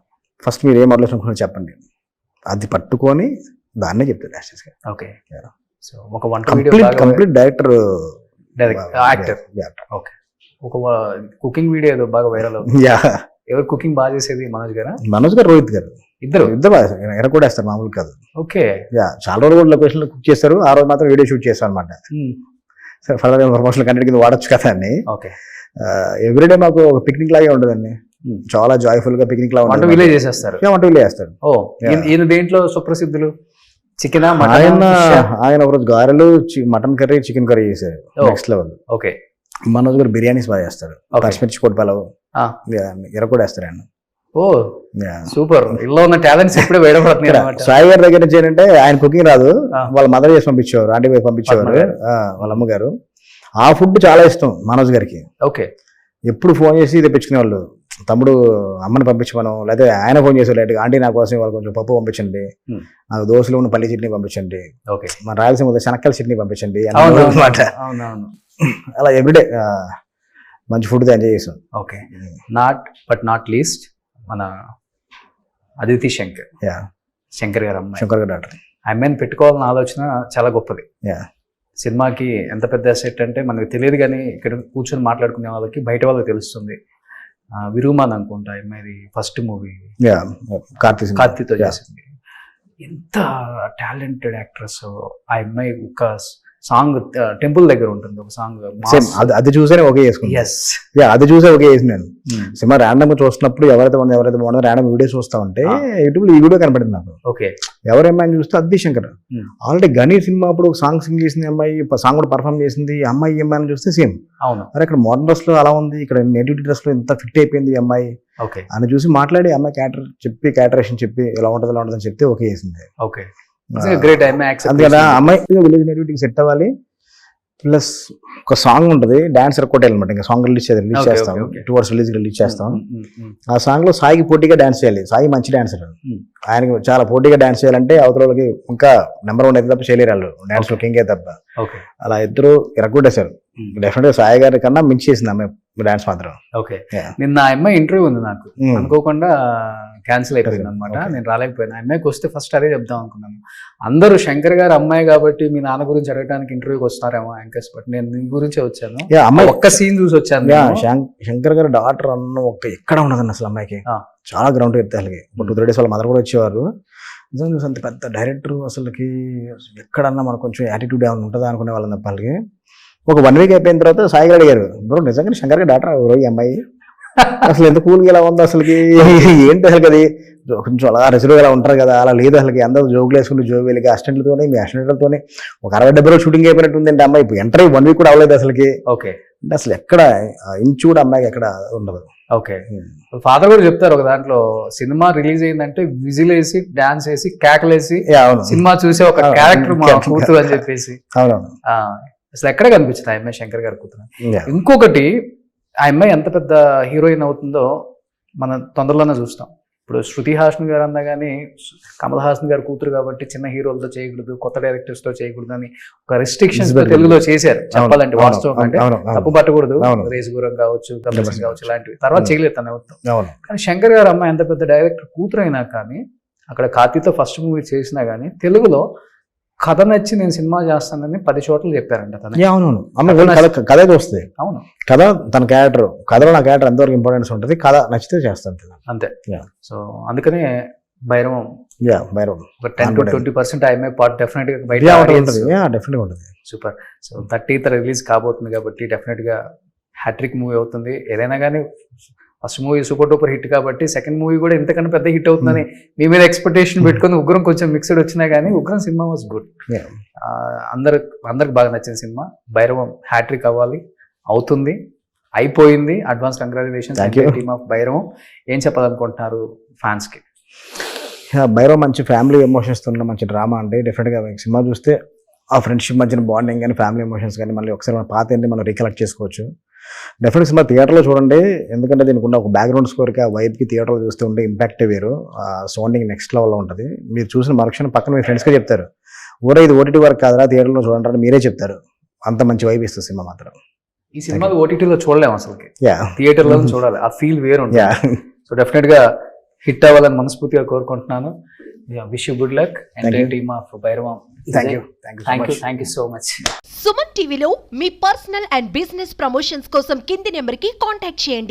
D: ఫస్ట్ మీరు ఏ మోడలేషన్ అనుకుంటారో చెప్పండి, అది పట్టుకొని దాన్నే చెప్తాడు.
C: ఓకే. సో ఒక
D: కంప్లీట్ డైరెక్టర్
C: యాక్టర్. ఓకే. ఒక కుకింగ్ వీడియో ఏదో బాగా వైరల్ అవుతుంది. ఎవరు కుకింగ్ బాగా చేసేది, మనోజ్ గారు?
D: మనోజ్ గారు, రోహిత్ గారు, ఇద్దరు ఎర కూడా వేస్తారు, మామూలు కాదు.
C: ఓకే.
D: చాలా రోజులు కూడా లొకేషన్ లో కుక్ చేస్తారు, ఆ రోజు మాత్రం వీడియో షూట్ చేస్తారు అనమాట. సరే ఫర్దర్ ప్రమోషనల్ కంటెంట్ కింద వాడచ్చు కదా అని.
C: ఓకే.
D: ఎవ్రీడే మాకు ఒక పిక్నిక్ లాగే ఉంటుందండి, చాలా జాయ్ఫుల్ గా పిక్నిక్ లా ఉంటుంది.
C: విలేజ్ చేసేస్తారు.
D: వంట విలేజ్ చేస్తారు.
C: ఓ ఈయన దేంట్లో సుప్రసిద్ధులు? చికెన్.
D: ఆయన ఒకరోజు గారెలు, మటన్ కర్రీ, చికెన్ కర్రీ చేశారు, నెక్స్ట్ లెవెల్.
C: ఓకే.
D: మనోజ్ గారు బిర్యానీస్ బాగా చేస్తారు, పచ్చిమిర్చి కొట్టి పలావ్ ఎర కూడా వేస్తారు ఆయన.
C: ఓ సూపర్. ఇలా ఉన్న టాలెంట్స్ ఇప్పుడే బయటపడుతున్నాయి.
D: సాయి గారి దగ్గర నుంచి ఏంటంటే ఆయన కుకింగ్ రాదు, వాళ్ళ మదర్ చేసి పంపించేవారు, ఆంటీ పోయి పంపించేవారు, వాళ్ళ అమ్మగారు. ఆ ఫుడ్ చాలా ఇష్టం మనోజ్ గారికి.
C: ఓకే.
D: ఎప్పుడు ఫోన్ చేసి తెప్పించుకునేవాళ్ళు, తమ్ముడు అమ్మని పంపించమను, లేకపోతే ఆయన ఫోన్ చేసేవాళ్ళు, లేకపోతే ఆంటీ నా కోసం వాళ్ళు కొంచెం పప్పు పంపించండి, నాకు దోశలు ఉన్న పల్లి చట్నీ పంపించండి, మన రాయలసీమ శనక్కల చట్నీ పంపించండి అనమాట. అలా ఎవ్రీడే మంచి ఫుడ్ ఎంజాయ్ చేసాం.
C: ఓకే, నాట్ లీస్ట్ మన అదితి శంకర్ గారు అమ్మాయి,
D: శంకర్ గారు డాక్టర్.
C: ఆ అమ్మాయిని పెట్టుకోవాలన్న ఆలోచన చాలా గొప్పది.
D: యా,
C: సినిమాకి ఎంత పెద్ద అసెట్ అంటే మనకు తెలియదు, కానీ ఇక్కడ కూర్చొని మాట్లాడుకునే వాళ్ళకి బయట వాళ్ళకి తెలుస్తుంది. విరుమాన్ అనుకుంటా అమ్మాయిది ఫస్ట్ మూవీ,
D: యా,
C: కార్తీతో చేసింది. ఎంత టాలెంటెడ్ యాక్ట్రెస్ ఆ అమ్మాయి. ఒక సాంగ్ టెంపుల్ దగ్గర ఉంటుంది, ఒక సాంగ్
D: అది చూసేనే ఓకే చేసుకున్నాను.
C: ఎస్,
D: యా, అది చూసే ఓకే చేసి నేను సినిమా ర్యాండమ్ గా చూస్తున్నప్పుడు ఎవరైతే బాగుందో ర్యాండమ్ వీడియో చూస్తా ఉంటే యూట్యూబ్ లో ఈ వీడియో కనపడింది నాకు.
C: ఓకే,
D: ఎవరేమైనా చూస్తే అద్ది శంకర్. ఆల్రెడీ గనీ సినిమా అప్పుడు ఒక సాంగ్ సింగ్ చేసింది అమ్మాయి, సాంగ్ కూడా పర్ఫామ్ చేసింది అమ్మాయి. ఏమైనా చూస్తే సేమ్.
C: అవును,
D: అరే ఇక్కడ మోడర్న్ డ్రెస్ లో అలా ఉంది, ఇక్కడ నేటివిటీ డ్రెస్ లో ఎంత ఫిట్ అయిపోయింది ఈ అమ్మాయి
C: ఓకే
D: అని చూసి మాట్లాడి అమ్మాయి క్యాటరేషన్ చెప్పి ఎలా ఉంటుంది అని చెప్తే ఓకే చేసింది.
C: Okay, great.
D: అందుకని అమ్మాయి విలేజ్ నేటివిటీకి సెట్ అవ్వాలి. ప్లస్ ఒక సాంగ్ ఉంటుంది, డాన్స్ రికార్డ్ అనమాట. ఇంకా సాంగ్ రిలీజ్ చేస్తాం, 2 hours రిలీజ్ చేస్తాం. ఆ సాంగ్ లో సాయికి పోటీగా డాన్స్ చేయాలి. సాయి మంచి డాన్సర్, ఆయనకి చాలా పోటీగా డాన్స్ చేయాలంటే అవతల వాళ్ళకి ఇంకా నెంబర్ 1 అయితే తప్ప చేయలేరు వాళ్ళు డాన్స్ లో, కింగే తప్ప. అలా ఇద్దరు ఇరగొట్టేశారు. డెఫినెట్ గా సాయి గారి కన్నా మించి చేసింది అమ్మాయి డాన్స్ మాత్రం.
C: ఓకే, నిన్న ఆ అమ్మాయి ఇంటర్వ్యూ ఉంది నాకు, అనుకోకుండా క్యాన్సిల్ అయిపోయింది అనమాట. నేను రాలేకపోయాను. ఆ అమ్మాయికి వస్తే ఫస్ట్ అదే చెప్దాం అనుకున్నాను. అందరూ శంకర్ గారు అమ్మాయి కాబట్టి మీ నాన్న గురించి అడగడానికి ఇంటర్వ్యూకి వస్తారేమో యాంకర్స్, బట్ నేను నీ గురించే వచ్చాను.
D: అమ్మాయి
C: ఒక్క సీన్ చూసి వచ్చాను.
D: శంకర్ గారు డాక్టర్ అన్న ఒక్క ఎక్కడ ఉండదండి అసలు అమ్మాయికి. చాలా గ్రౌండ్ ఎత్తే వాళ్ళకి 2-3 days వాళ్ళ మదర్ కూడా వచ్చేవారు. నిజంగా చూసి అంత పెద్ద డైరెక్టర్ అసలుకి ఎక్కడన్నా మనకు కొంచెం యాటిట్యూడ్ ఏమైనా ఉంటుందా అనుకునే వాళ్ళని తప్ప వాళ్ళకి. ఒక 1 week అయిపోయిన తర్వాత సాయి గారు అడిగారు, బ్రో నిజంగా శంకర్ గారు డాక్టర్ ఎవరో ఈ అమ్మాయి అసలు ఎంత కూల్గా ఇలా ఉందో అసలుకి, ఏంటి అసలు అది కొంచెం అలా రెసిడీగా అలా ఉంటారు కదా, అలా లేదు అసలుకి. అందరూ జోకులు వేసుకుంటూ జోగులకి అసిస్టెంట్లతోనే మీ అసిస్టెంట్లతోనే ఒక 60-70 రోజులు షూటింగ్ అయిపోయినట్టు ఉంది అంటే అమ్మాయి. ఇప్పుడు ఎంటర్ 1 week కూడా అవ్వలేదు అసలుకి.
C: ఓకే,
D: అంటే అసలు ఎక్కడ ఇంచు కూడా అమ్మాయికి ఎక్కడ ఉండదు.
C: ఓకే, ఫాదర్ కూడా చెప్తారు ఒక దాంట్లో, సినిమా రిలీజ్ అయిందంటే విజిల్ వేసి డాన్స్ వేసి కేకలేసి సినిమా చూసి ఒక క్యారెక్టర్ మా కూతురు అని చెప్పేసి.
D: అవునవును,
C: అసలు ఎక్కడ కనిపించింది ఆ అమ్మాయి శంకర్ గారి కూతురు. ఇంకొకటి, ఆ అమ్మాయి ఎంత పెద్ద హీరోయిన్ అవుతుందో మనం తొందరలోనే చూస్తాం. ఇప్పుడు శృతి హాసన్ గారు అన్నా కానీ కమల్ హాసన్ గారు కూతురు కాబట్టి చిన్న హీరోలతో చేయకూడదు, కొత్త డైరెక్టర్స్ తో చేయకూడదు అని ఒక రెస్ట్రిక్షన్స్ తెలుగులో చేశారు. చెప్పాలంటే వాస్తవం అంటే తప్పు పట్టకూడదు, రేసుగురం కావచ్చు, గబ్బర్సింగ్ కావచ్చు, ఇలాంటివి తర్వాత చేయలేదు తన అవుతాం. కానీ శంకర్ గారు అమ్మాయి ఎంత పెద్ద డైరెక్టర్ కూతురు అయినా కానీ, అక్కడ కార్తీతో ఫస్ట్ మూవీ చేసినా కానీ తెలుగులో కథ నచ్చి నేను సినిమా చేస్తానని 10 చోట్ల చెప్పారంట.
D: అవునవును, కథ వస్తుంది. అవును, కథ తన క్యారెక్టర్, కథలో నా క్యారెక్టర్ ఎంతవరకు ఇంపార్టెన్స్ ఉంటుంది, కథ నచ్చితే చేస్తాను
C: అంతే. సో అందుకనే భైరవం ఒక 10-20% ఆ అమ్మాయి పార్ట్ డెఫినెట్ గా బయట
D: ఉంటుంది.
C: సూపర్. సో 30th రిలీజ్ కాబోతుంది కాబట్టి డెఫినెట్ గా హ్యాట్రిక్ మూవీ అవుతుంది. ఏదైనా కానీ first movie super duper hit కాబట్టి సెకండ్ మూవీ కూడా ఇంతకన్నా పెద్ద హిట్ అవుతుందని మీ మీద ఎక్స్పెక్టేషన్ పెట్టుకుని ఉగ్రం కొంచెం మిక్స్డ్ వచ్చినా కానీ ఉగ్రం సినిమా వాజ్ గుడ్. అందరికి బాగా నచ్చిన సినిమా. భైరవం హ్యాట్రిక్ అవ్వాలి, అవుతుంది, అయిపోయింది. Advance congratulations team of Bhairavam. ఏం చెప్పాలనుకుంటున్నారు ఫ్యాన్స్ కి?
D: భైరవం మంచి ఫ్యామిలీ ఎమోషన్స్ ఉన్న మంచి డ్రామా అండి. డెఫినెట్ గా సినిమా చూస్తే ఆ ఫ్రెండ్షిప్ మధ్యన బాండింగ్ కానీ ఫ్యామిలీ ఎమోషన్స్ కానీ మళ్ళీ ఒకసారి మన పాత ఏంటి మనం రీకలెక్ట్ చేసుకోవచ్చు. డెఫినెట్ సినిమా థియేటర్లో చూడండి, ఎందుకంటే దీనికి ఉన్న ఒక బ్యాక్గ్రౌండ్ స్కోర్కి ఆ వైబ్కి థియేటర్లో చూస్తూ ఉంటే ఇంపాక్టే వేరు. సౌండింగ్ నెక్స్ట్ లెవెల్లో ఉంటుంది. మీరు చూసిన మరుక్షణం పక్కన మీ ఫ్రెండ్స్గా చెప్తారు, ఊరే ఇది ఓటీటీ వర్క్ కాదురా థియేటర్లో చూడండి అని మీరే చెప్తారు. అంత మంచి వైబ్ ఇస్తుంది సినిమా మాత్రం.
C: ఈ సినిమా ఓటీటీలో చూడలేము అసలు, థియేటర్లో చూడాలి, ఆ ఫీల్ వేరు. సో డెఫినెట్ గా హిట్ అవ్వాలని మనస్ఫూర్తిగా కోరుకుంటున్నాను. Wish you good luck and team of Bhairavam.
D: Thank you
C: so much.
E: Suman టీవీలో మీ పర్సనల్ అండ్ బిజినెస్ ప్రమోషన్స్ కోసం కింది నెంబర్కి కాంటాక్ట్ చేయండి.